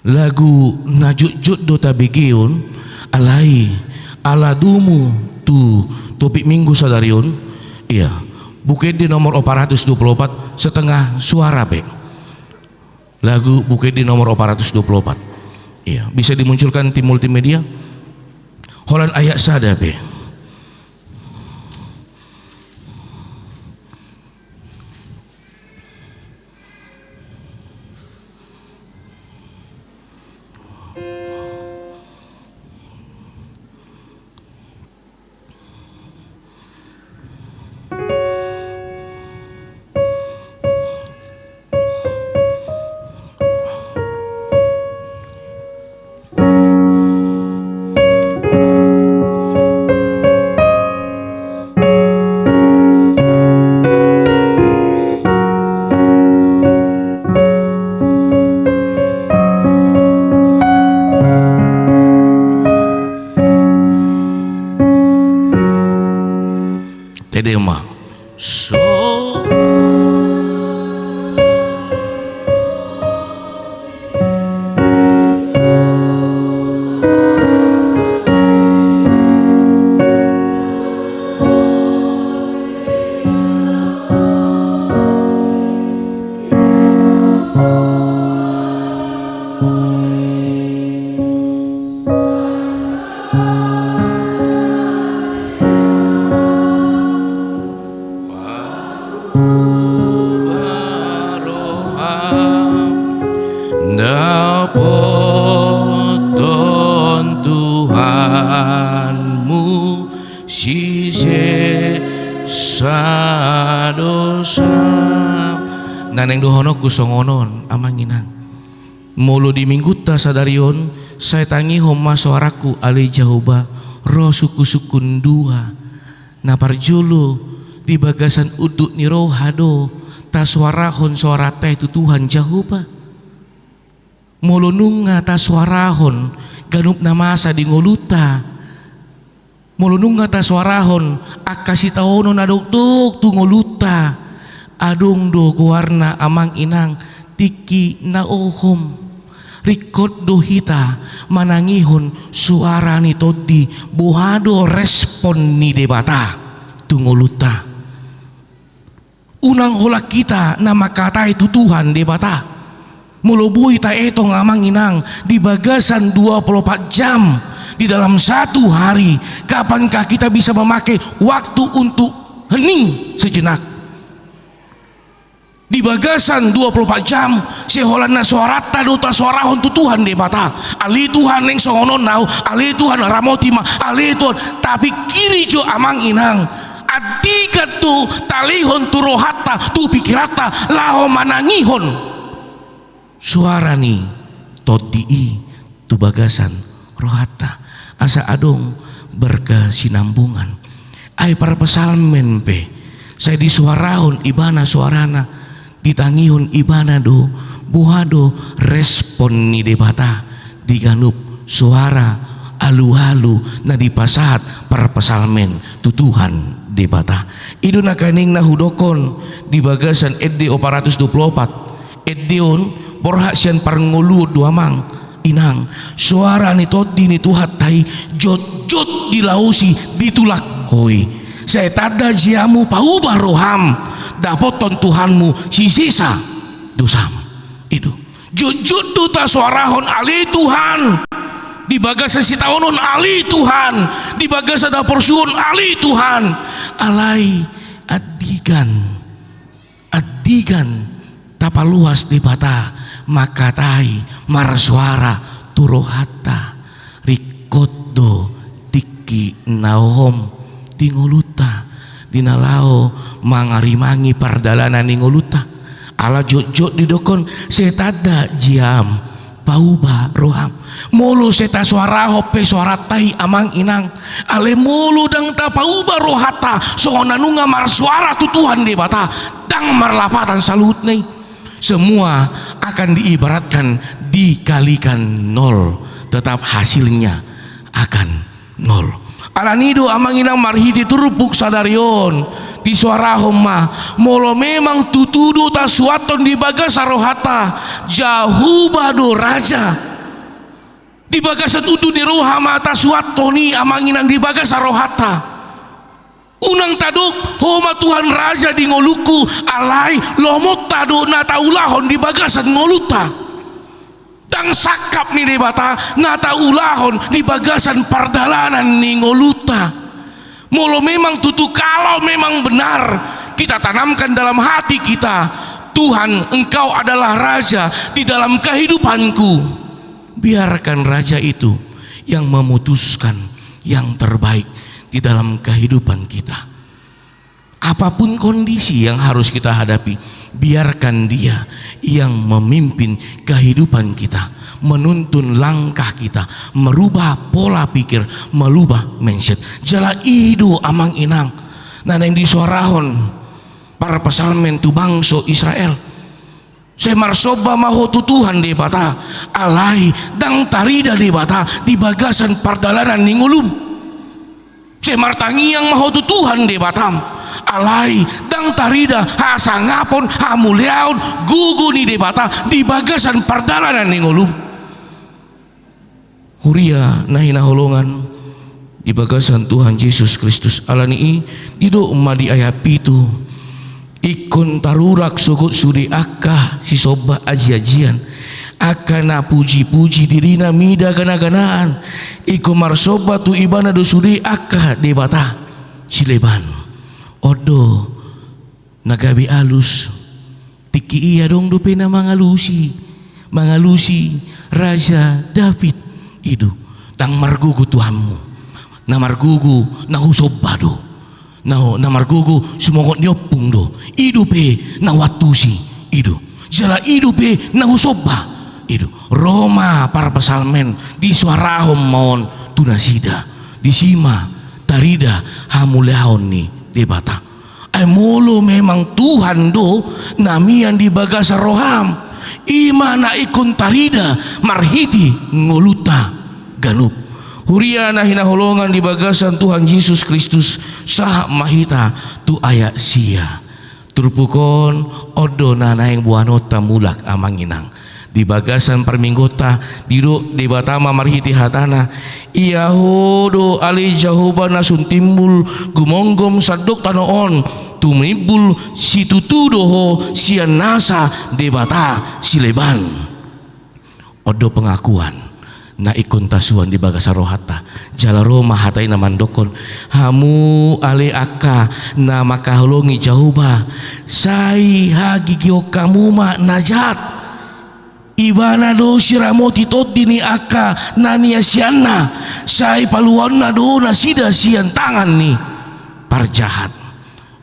lagu najut-jut do tabegeon alai aladumu tu topik minggu sadarion iya buku di nomor 424 setengah suara be lagu buku di nomor 424 iya bisa dimunculkan tim multimedia holan ayat sada be dapoton Tuhanmu sise sadosa naneng dohono kusongonon amanginang mulu di minggu ta sadarion saya tangi homa suaraku ali jahoba roh suku-sukun dua naparjulu di bagasan uduk ni rohado ta suarahon suara teh itu Tuhan jahoba mulu nunga ta suarahon ganup namasa di ngoluta mulunung ngata suarahon akasi taono naduk-duk tu ngoluta adung do guarna amang inang tiki na ohom rikot do hita manangihon suara ni todi buhado respon ni debata tu ngoluta unang hola kita nama kata itu Tuhan debata mulubui ta etong amang inang di bagasan 24 jam di dalam satu hari. Kapankah kita bisa memakai waktu untuk hening sejenak? Di bagasan 24 jam seholana suarata dota suarahon tu Tuhan debata ali Tuhan yang songonon nau ali Tuhan ramotima ali Tuhan tapi kiri jo amang inang adikat tu talihon tu rohata tu pikirata laho manangihon suara ni todii tu bagasan rohata asa adong berkesinambungan ai para pesalmen pe saya disuarahon ibana suarana ditangihon ibana do buhado respon ni debata diganup suara alu-alu na dipasahat para pesalmen tu Tuhan debata idu nakaning nahudokon di bagasan edde 424 eddeon borhak sian parngulu duamang inang suara ni todi ni tuhat tai jot-jot dilausi ditulak hoi saya tada jiamu paubah roham dapoton Tuhanmu sisisa dosam itu jot-jot duta suarahon ali Tuhan di bagasa sitaonon ali Tuhan di bagasa dapur suun ali Tuhan alai adigan tapaluas di bata makatai marsuara turohata rikodo tiki naom tingoluta dinalao mangarimangi pardalanan ningoluta ala jok-jok didokon setada jiam pauba roham mulu seta suara hope suara tai amang inang ale mulu dang ta pauba rohata soonanunga marsuara tu Tuhan debata dang marlapatan salut nih semua akan diibaratkan dikalikan nol tetap hasilnya akan nol alanido amanginang marhidi turupuk sadarion di suara homa molo memang tutudu tasuaton di bagasa rohata jauh bado raja di bagasa tutu di rohama tasuatoni amanginang di bagasa rohata unang taduk homa Tuhan raja di ngoluku alai lomot taduk nata ulahon di bagasan ngoluta tang sakap ni debata nata ulahon di bagasan pardalanan ni ngoluta molo memang tutu kalau memang benar kita tanamkan dalam hati kita Tuhan engkau adalah raja di dalam kehidupanku biarkan raja itu yang memutuskan yang terbaik di dalam kehidupan kita apapun kondisi yang harus kita hadapi biarkan dia yang memimpin kehidupan kita menuntun langkah kita merubah pola pikir merubah mindset jala idu amang inang naneng disuarahon para pesalmen tu bangso Israel semar soba maho tu Tuhan debata alai dang tarida debata di bagasan pardalanan ningulum semar tangiang maho tu Tuhan de batam alai dang tarida hasangapon hamuliaon gugu ni de bata di bagasan pardalanan ni ngolum huria nahina holongan di bagasan Tuhan Yesus Kristus alani dido umadi ayat pitu ikon tarurak sugut sudi akka si soba aji-ajian akana puji-puji dirina mida gana-ganaan iko marsoba tu ibana dosudi akka debata cileban odo nagabi alus tiki iya dong dupe na mangalusi mengalusi Raja David itu tang margugu Tuhanmu na margugu na husobado na margugu sumongot niopung do idu pe na watusi idu jala idu pe na husobba idu Roma para pesalmen di suarahom maon tunasida di sima tarida hamulehaon ni debata molo memang Tuhan do namian di bagasa roham ima na ikon tarida marhiti ngoluta ganup huria na hinaholongan di bagasan Tuhan Yesus Kristus sah mahita tu ayak sia turpukon odo na naeng buanota mulak amanginang di bagasan perminggota diru di batama marhiti hatana iya hodo ali jahoba nasun timbul gumonggom sadok tanoon tumibul situtudoho sian nasa debata sileban odo pengakuan na ikon tasuan di bagasa rohata jala Roma hatai na mandokon hamu ale aka na makahulungi jahoba sai hagigio kamuma najat ibana do siramoti tot dini aka nania sianna sai paluan na do nasida sian tangan ni parjahat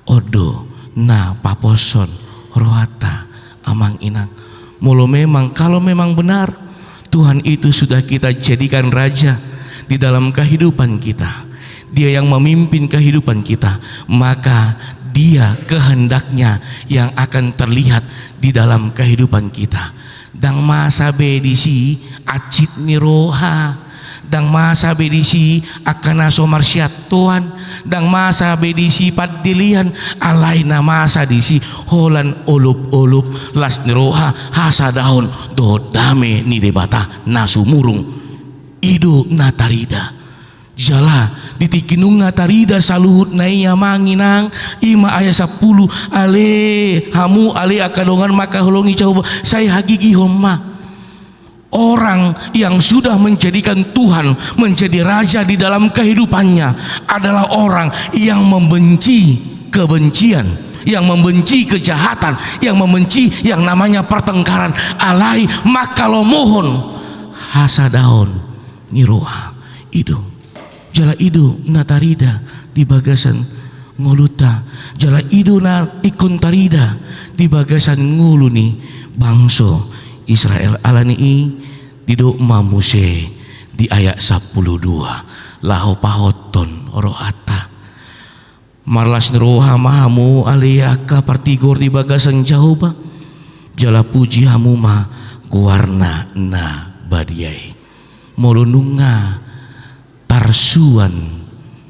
odo na paposon rohata amang inang molo memang kalau memang benar Tuhan itu sudah kita jadikan raja di dalam kehidupan kita, dia yang memimpin kehidupan kita, maka dia kehendaknya yang akan terlihat di dalam kehidupan kita. Dang masa bedisi acit ni roha, dang masa bedisi akan aso marsyat Tuhan, dang masa bedisi padilian alai na masa disi holan olup las ni roha hasa daun do dame ni debata nasu murung idu natarida jala ditikinung natarida saluhut na iya manginang ima ayat 10 ale hamu ale akadongan maka hulungi coba saya hagigi homa. Orang yang sudah menjadikan Tuhan menjadi raja di dalam kehidupannya adalah orang yang membenci kebencian, yang membenci kejahatan, yang membenci yang namanya pertengkaran. Alai maka lo mohon hasadaon niroha idu jala idu natarida di bagasan ngoluta jala idu na ikon tarida di bagasan ngulu ni bangso Israel alani diduk mamuse di ayat 12 laho pahoton rohata marlas roha mahamu aliyaka partigor di bagasan jahoba jala puji hamu ma guarna na badiai molununga tarsuan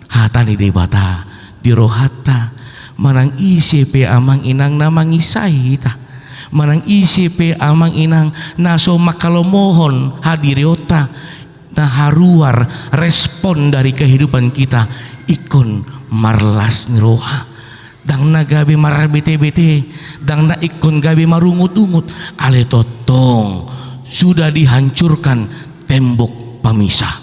hatani debata di rohata manang isepe amang inang namang isahita manang isipe amang inang naso makalomohon hadiriota na haruar respon dari kehidupan kita ikon marlas niroha dang na gabi marabete-bete dang na ikon gabi marungut-ungut ale totong sudah dihancurkan tembok pemisah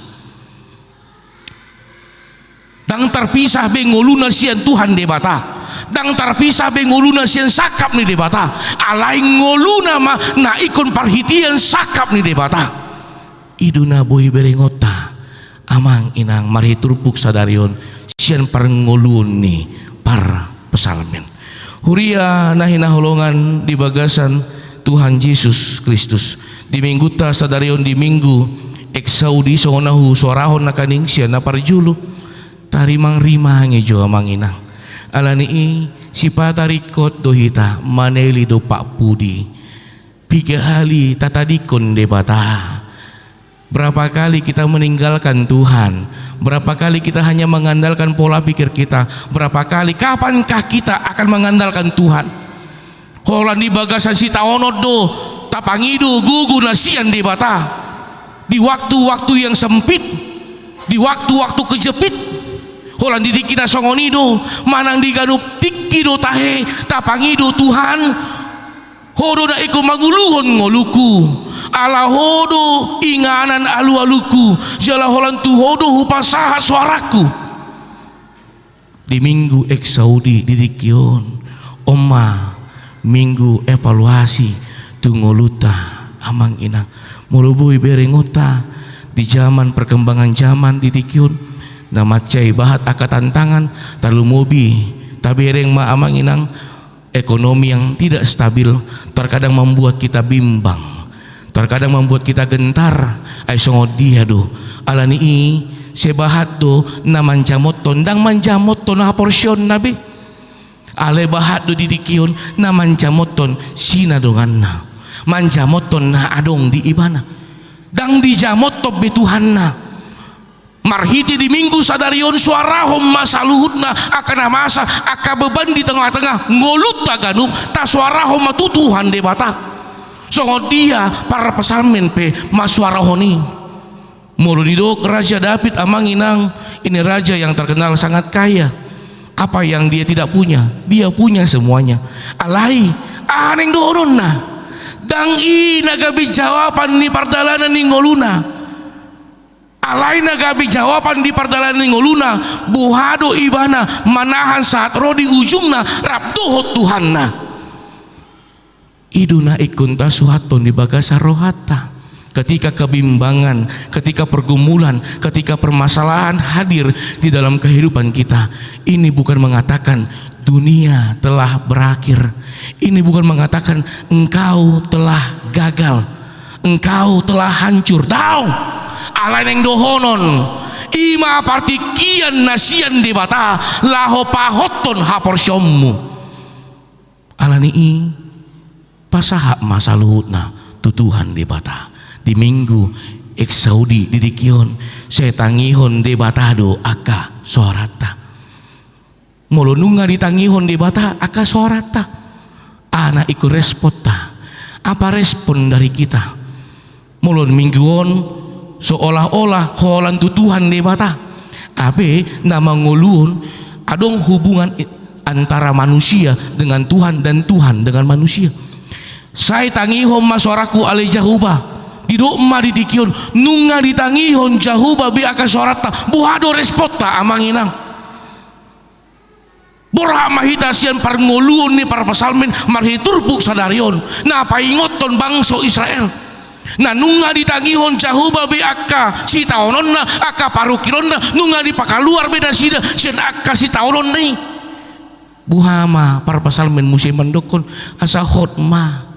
dang terpisah bengoluna sian Tuhan debata dang terpisah bengoluna sian sakap ni debata alai ngoluna ma na ikon parhitian sakap ni debata iduna boy berengota amang inang mari turpuk sadarion sian parngolun ni par pesalmen huria nahina holongan di bagasan Tuhan Yesus Kristus di minggu ta sadarion di minggu eksaudi sohonahu suarahon na kaning sian na parjulu tarimang rima ngejo amang inang alani si patarikot dohita maneli do Pak Pudi 3 kali tatadikon debata. Berapa kali kita meninggalkan Tuhan, berapa kali kita hanya mengandalkan pola pikir kita, berapa kali kapankah kita akan mengandalkan Tuhan. Holan di bagasan si taonod do tapangido gugu nasian debata di waktu-waktu yang sempit, di waktu-waktu kejepit. Holan didikina songonido manang diganup tikido tahe tapangido Tuhan hodo na iku maguluhon ngoluku ala hodo inganan alu-aluku jala holan tu hodo hupasaha suaraku di minggu eksaudi didikion oma minggu evaluasi tu ngoluta amang inang mulubui berengota di zaman perkembangan zaman di tikyun na macay bahat aka tantangan talumobi tabereng ma amang inang ekonomi yang tidak stabil terkadang membuat kita bimbang, terkadang membuat kita gentar. Ay songod dia do alani sebahat do na manjamot tondang manjamot to na porsyon nabi ale bahat do didikion na manjamot ton sinadongan na manjamot ton na adong di ibana dang dijamot to betuhan na marhiti di minggu sadarion suarahom masaluhut na akan masa aka beban di tengah-tengah ngolut taganum ta suarahom matutuhan de bata songod dia para pesalmen pe masuarahoni mulu didok Raja David amang inang ini raja yang terkenal sangat kaya. Apa yang dia tidak punya, dia punya semuanya. Alai aneng doron na dang nagabi jawaban ni pardalanan ni ngoluna. Alai nagabi jawaban di pardalanan ni ngoluna buhado ibana manahan saat roh di ujungna rabdohot Tuhanna. Iduna ikunta suhaton di bagasa rohata. Ketika kebimbangan, ketika pergumulan, ketika permasalahan hadir di dalam kehidupan kita, ini bukan mengatakan dunia telah berakhir. Ini bukan mengatakan engkau telah gagal, engkau telah hancur. Daun alain yang dohonon ima partikian nasian di bata laho pahoton haporsyomu alani pasahak masaluhutna tutuhan di bata. Di minggu Saudi di dikion saya tangihon de batado aka sorata mulununga ditangihon de bata aka sorata anak ikut respota apa respon dari kita mulun mingguon seolah-olah holan tutuhan de bata abe nama nguluon adong hubungan antara manusia dengan Tuhan dan Tuhan dengan manusia. Saya tangihon masoraku ale Jahuba Ido ma didikion nunga ditangihon Jahuba bi aka sorata buhado respota amang inang borha mahita sian parngoluon ni para pasalmen marhiturpuk sadarion na paingoton bangso Israel na nunga ditangihon Jahuba bi aka si taonon na aka parukiron na nunga dipakaluar beda sida sian aka si taonon ni buhama para pasalmen musim mendokon asa hotma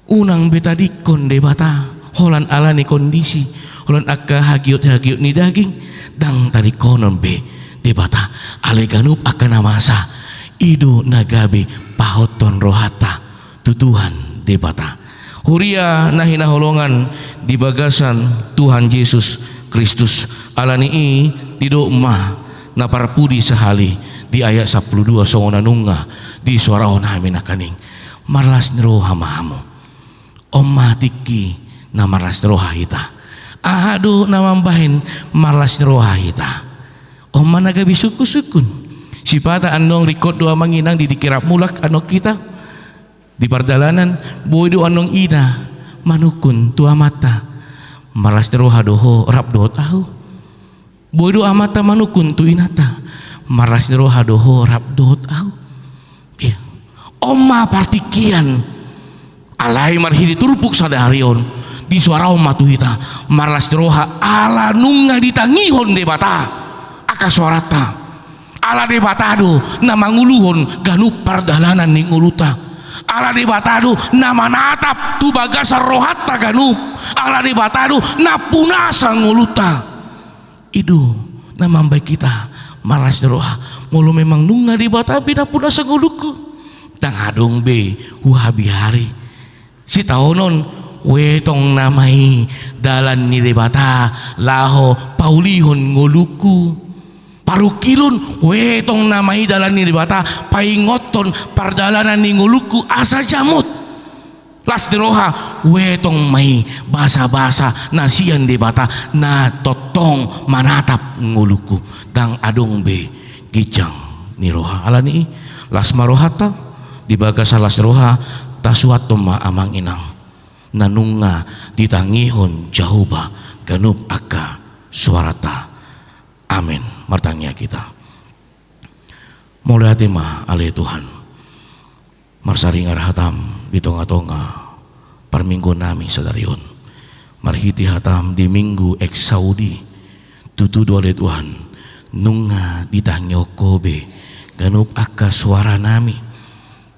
unang betadikon de bata holan alani kondisi holan akka hagiot ni daging dang tadi konon be de bata ale ganup akan namasa ido nagabe pahoton rohata tutuhan de bata huria nahina holongan di bagasan Tuhan Yesus Kristus alani dido emah na parpudi sehali di ayat 12 songona nunga di suarahon amin akaning marlas niro hamahamu Oma tiki na marlas roha hita ahado na mambahin marlas roha hita oma nagabi suku-sukun sipata anong rikot doa manginang di dikirap mulak anong kita di pardalanan boy do anong ina manukun tua mata marlas roha doho rap doho tahu boy do amata manukun tu inata marlas roha doho rap doho tahu ya oma partikian alai marhidi turpuk sadarion di suarao matuhita marlas roha ala nunga ditangihon de bata aka suarata ala de batado na manguluhon ganup pardalanan ning uluta ala de batado na manatap tu bagasa rohata ganup ala de batado na punasa nguluta idu na mambai kita marlas roha mulu memang nunga di bata bina punasa nguluku tang hadong be huhabi hari si taonon wetong namai dalan ni debata laho paulihon ngoluku parukilon wetong namai dalan ni debata paingoton pardalanan ni ngoluku asa jamut las deroha wetong mai basa-basa nasian debata na totong manatap ngoluku dang adong be gijang ni roha alani las marohata di bagasa las roha tasuato ma amang inang nanunga ditangihon Jahuba ganup aka suarata amin martangnya kita mulai hati ma ale Tuhan marsaringar hatam di tonga-tonga parminggu nami sadarion. Marhiti hatam di minggu eks Saudi tutudo oleh Tuhan nunga ditangyo kobe ganup aka suara nami,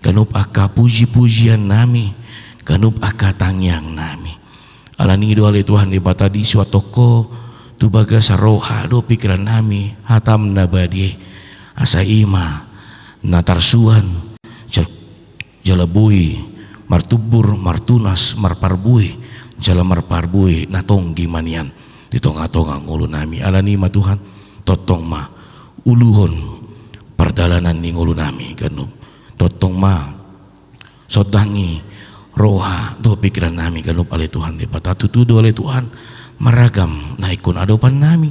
ganup aka puji-pujian nami, ganup aka tangyang nami. Alani do oleh Tuhan di bata di suatu ko tu baga saroha do pikiran nami hatam nabadi asa ima natarsuhan jalabui martubur martunas marparbui jala marparbui natong gimanian di tonga-tonga ngulu nami. Alani ma Tuhan totong ma uluhon perdalanan ni ngulu nami ganum totong ma sodangi roha do pikiran nami ganum oleh Tuhan di bata tutudo oleh Tuhan maragam naikun adopan nami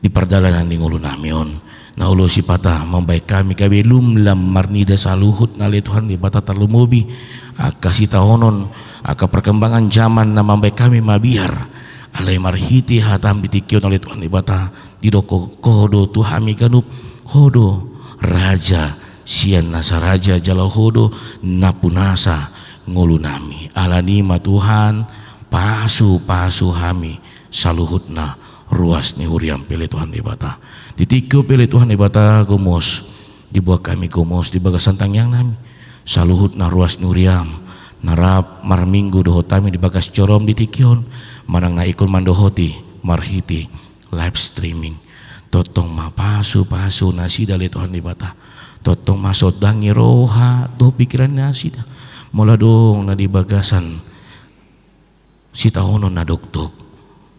di perdalanan ni ngulu nami on na ulo si patah membaik kami belum lam marnida saluhut nale Tuhan di bata talumobi kasih tahonon aka perkembangan zaman na membaik kami mabiar alai marhiti hatam ditikion oleh Tuhan di bata di doko kodo Tuhami ganup hodo raja sian nasa raja jala hodo napunasa ngulu nami. Alani ma Tuhan pasu hami saluhutna ruas ni huriam pele Tuhan di bata ditikyo pele Tuhan di bata gomos dibuat kami gomos di bagasan tangyang nami saluhut na ruas ni huriam narap marminggu dohotami di bagas corom ditikyon manang na ikon mandohoti marhiti live streaming totong ma pasu nasida le Tuhan di bata totong ma sodangi roha do pikiran nasida mula dong na di bagasan si tahonon na doktok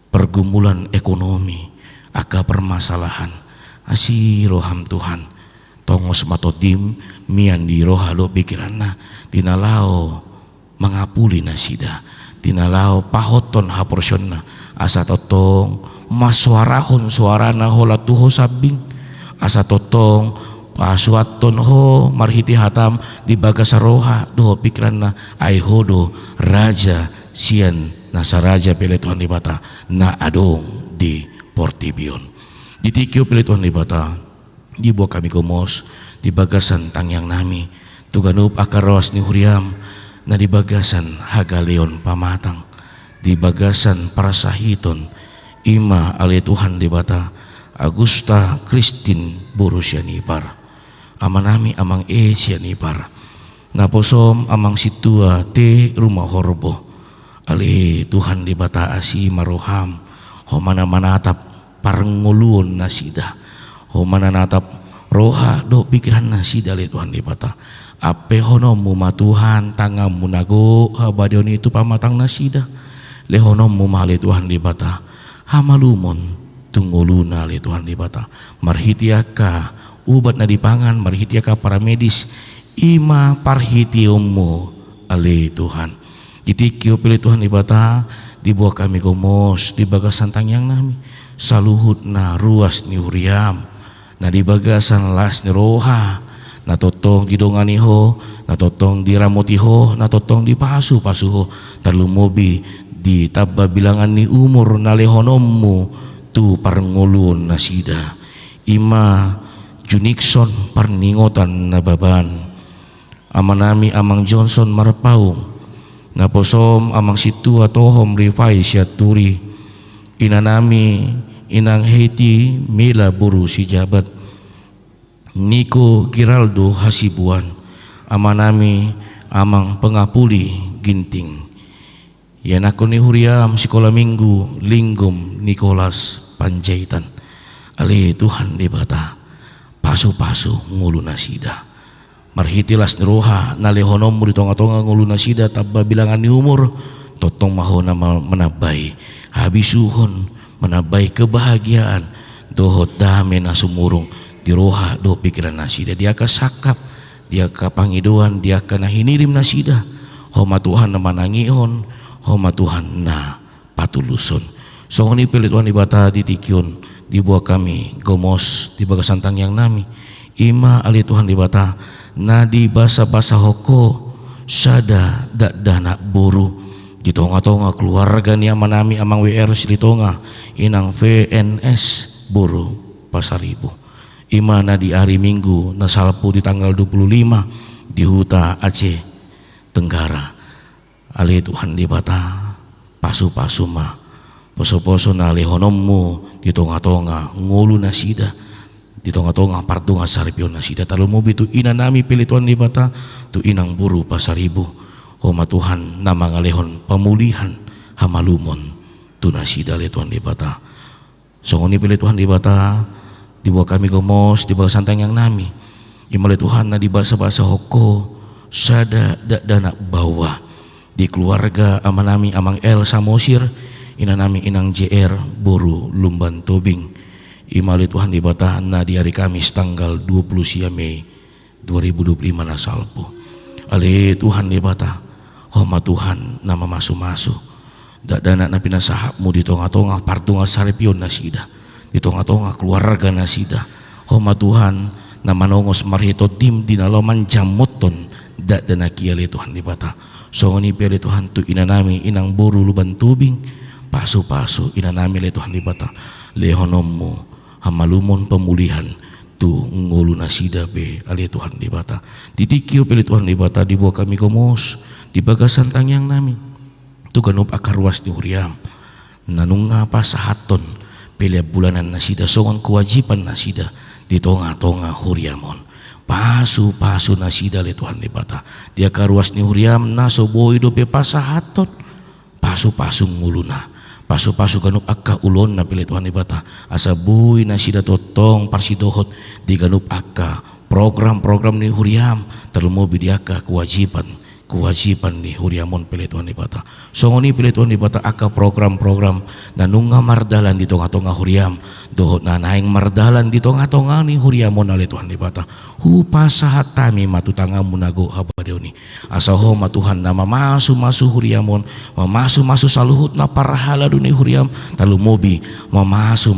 pergumulan ekonomi aka permasalahan asi roham Tuhan tongos matodim mian di roha lo pikiran na dinalao mangapuli nasida dinalao pahoton haporsion na asa totong maswarahon suarana hola tuho sabing asa totong pasuaton ho marhiti hatam di bagasa roha do pikiran na ay hodo raja sian nasa raja pele Tuhan di bata na adong di Portibion ditikyo pele Tuhan di bata di buah kami komos di bagasan tangyang nami tuganup akaros ni huriam na di bagasan hagaleon pamatang di bagasan parasahiton ima ale Tuhan di bata Agusta Kristin Borosianipar amanami amang sianipar naposom amang situa te rumah horbo ali Tuhan di bata asi maroham ho mana manatap parnguluon nasida ho mana natap roha do pikiran nasida ali Tuhan di bata ape honom muma Tuhan tangam munago habadion itu pamatang nasida lehonom muma ali Tuhan di bata hamalumon tungguluna ali Tuhan di bata marhitiaka ubat na dipangan marhitiaka para medis ima parhitiomu ali Tuhan ditikyo pilih Tuhan di bata dibuat kami gomos di bagasan tangyang nami saluhut na ruas ni huriam na di bagasan las ni roha na totong didongani ho na totong diramoti ho na totong dipasu ho talumobi di tabba bilangan ni umur na lehonommu tu parngulun na sida ima Junikson parningotan na baban amanami amang Johnson Marpaung naposom amang situ atohom rifai siaturi inanami inang Heti Mela Buru si jabat Niko Giraldo Hasibuan amanami amang pengapuli ginting yanako ni huriam sekolah minggu Linggum Nicholas Panjaitan ali Tuhan di bata pasu ngulu nasida marhitilas ni roha nalehonom mo di tonga-tonga ngulu nasida tabba bilangan ni umur totong mahona menabay habisuhon menabay kebahagiaan dohot dame na sumurong di roha do pikiran nasida dia ka sakap dia ka pangiduan dia ka nahinirim nasida homa Tuhan na manangihon homa Tuhan na patuluson so ni pilit Tuhan ibata ditikyon dibuat kami gomos di bagasan tangyang nami ima ali Tuhan di bata na di basa-basa hoko sada dana buru di tonga-tonga keluarga ni amanami amang WR silitonga inang VNS buru Pasaribu ima na di hari Minggu na salpu di tanggal 25 di Huta Aceh Tenggara Ali Tuhan di bata pasu-pasu ma poso-poso na lehonommu di tonga-tonga ngulu na sida di tonga-tonga partunga saripyon na sida talo mo bitu ina nami pilih Tuhan di bata tu inang buru pasaribu homa Tuhan na mga lehon pamulihan hamalumon tu na sida le Tuhan di bata so ngoni pilih Tuhan di bata di bawah kami gomos di bawah santang yang nami imale Tuhan na di bahasa-bahasa hoko sada dana bawa di keluarga amanami amang El Samosir inanami inang JR Boru Lumban Tobing imali Tuhan di batahan na di hari Kamis tanggal 20 Mei 2025 na salpo ali Tuhan di bata homa Tuhan nama masu-masu dana na pinasahapmu di tonga-tonga partunga saripion na sida di tonga-tonga keluarga na sida homa Tuhan nama nongos marhito dim dinaloman jamoton dana kiali Tuhan di bata so ngoni pere Tuhan tu inanami inang Boru Lumban Tobing pasu-pasu inanami le Tuhan di bata lehonommu hamalumon pemulihan tu ngulu nasida be ali Tuhan di bata titikio pele Tuhan di bata di bawah kami komos di bagasan tangyang nami tu ganup akar ruas di huriam nanunga pasahaton pele bulanan nasida songon kewajiban nasida di tonga-tonga huriamon pasu-pasu nasida le Tuhan di bata dia karuas ni huriam naso boy dope pasahaton pasu-pasu nguluna pasu-pasu ganup akka ulon na pilih Tuhan di bata asa boy nasida totong parsidohot di ganup akka program-program ni huriam terlumo bidiaka kewajiban ni huriamon pilih Tuhan di bata songoni pilih Tuhan di bata akka program-program nanunga mardalan di tonga-tonga huriam dohot na naing mardalan di tonga-tonga ni huriamon ale Tuhan di bata pasahat tami matutanga munago habadeoni asa homa Tuhan nama masu huriamon masu saluhut na parahala duni huriam talu mobi masu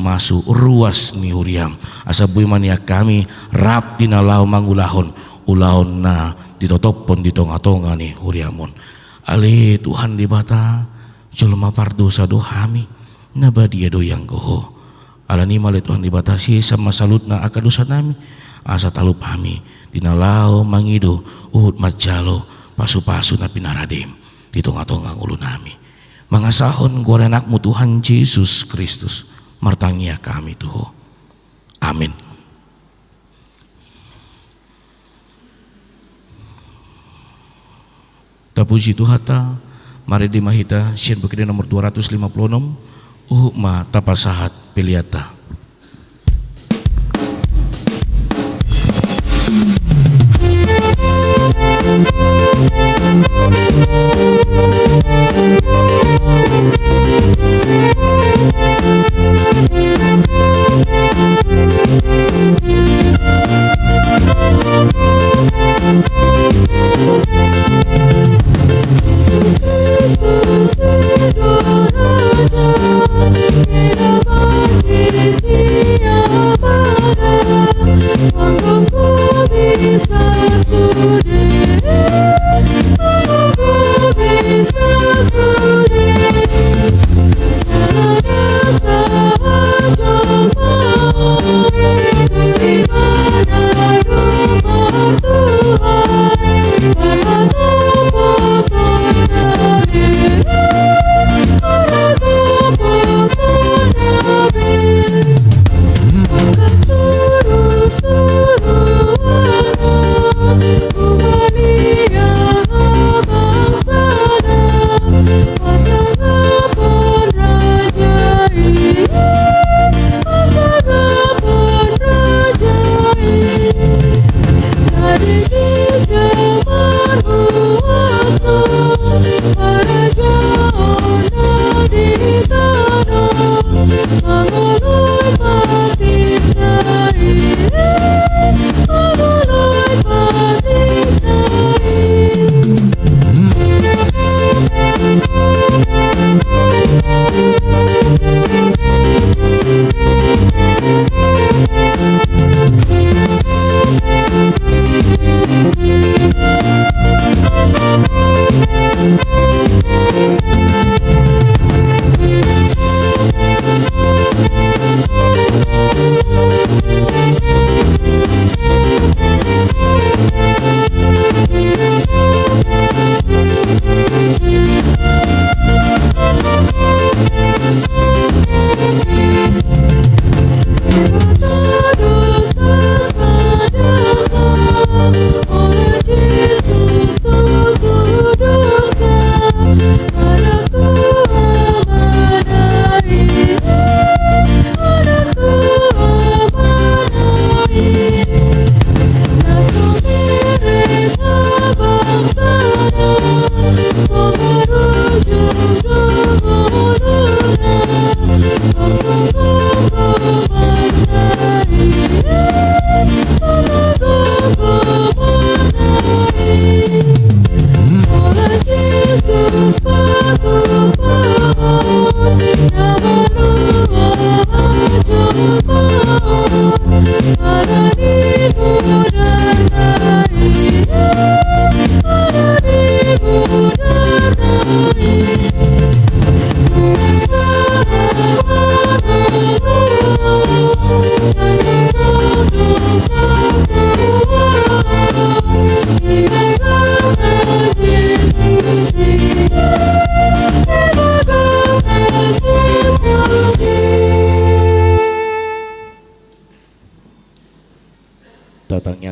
ruas ni huriam asa bui mania kami rap dinalau mangulahon ulahon na ditotopon di tonga-tonga ni huriamon ali Tuhan di bata jelma pardosa dohami nabadia doyang goho alani male Tuhan di bata si sama salut na akadosa nami asa talu pami dinalau mangido uhud majalo pasu-pasu na pinaradem di tonga-tonga ngulu nami mangasahon gorenakmu Tuhan Yesus Kristus martangia kami tuho amin. Tapuji Tuhata mari di mahita sian bekede nomor 256 ma tapasahat piliata Bisa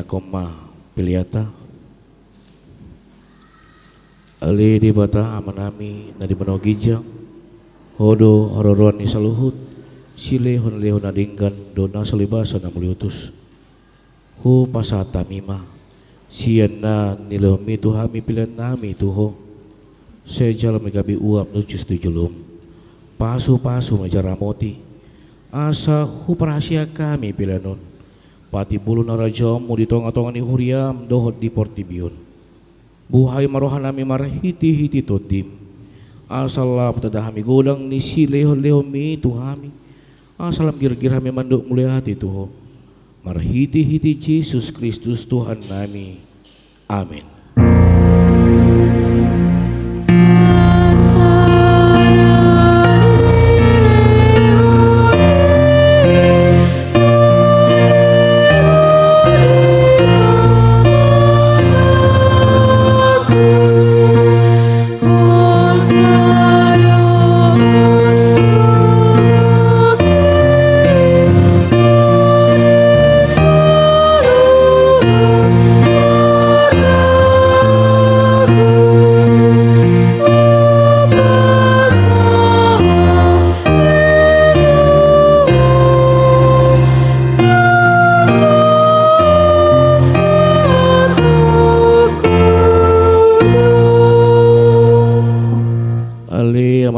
koma piliata ali di bata amanami na di manogijang hodo hororuan ni saluhut sile honlehon nadinggan dona salibasa na muliutus hu pasata mima siyan na nilomi tuhami pilihan nami tuho sejala megabi uap nucus tujulum pasu-pasu majaramoti asa hu parahasia kami pilanon pati bulu narajamu di tonga-tonga ni huriam dohot di portibion buhay marohan nami marahiti-hiti todim asalap tadahami godang ni si leho-leho mi tuhami asalam gir-gir hami manduk mulia hati tuho marahiti-hiti Yesus Kristus Tuhan nami amin.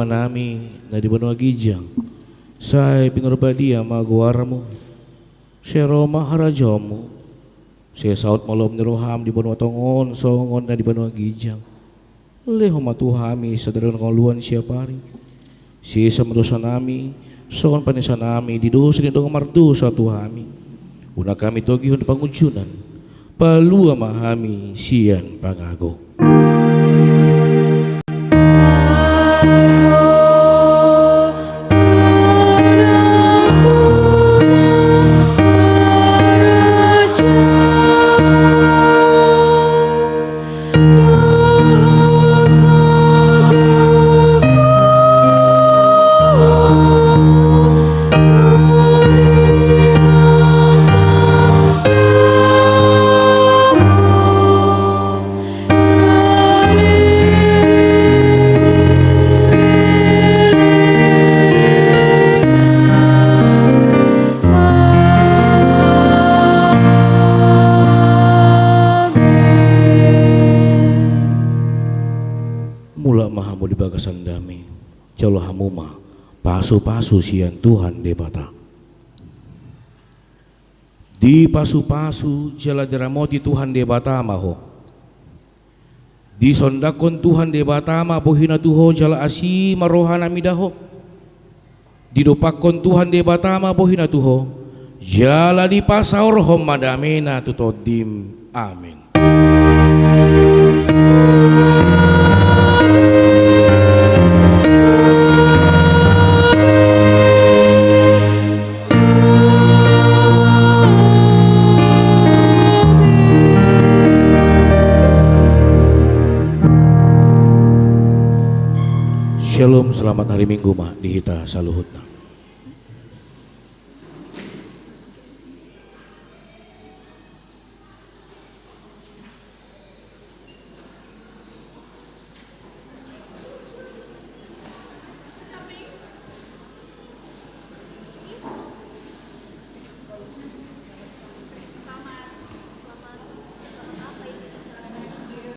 Nami na di Banua Gijang say pinurbadia maguwarmo siya Roma harajamu siya saut malom ni roham di Banua Tongon songon na di Banua Gijang leho matuhami sa daron ngoluan siya pari siya sa madosa nami songon panisa nami di dosa ni dong mardu sa tuhami una kami togihon pangujunan palua mahami siyan pangago. Sandami jauh hamuma pasu-pasu sian Tuhan debata di pasu-pasu jala deramoti Tuhan debata maho di sondakon Tuhan debata ma bohina tuho jala asi marohana midaho di dopakon Tuhan debata ma bohina tuho jala di pasaur hom madamena tutodim amin. Shalom, selamat hari Minggu mah di hita saluhutna.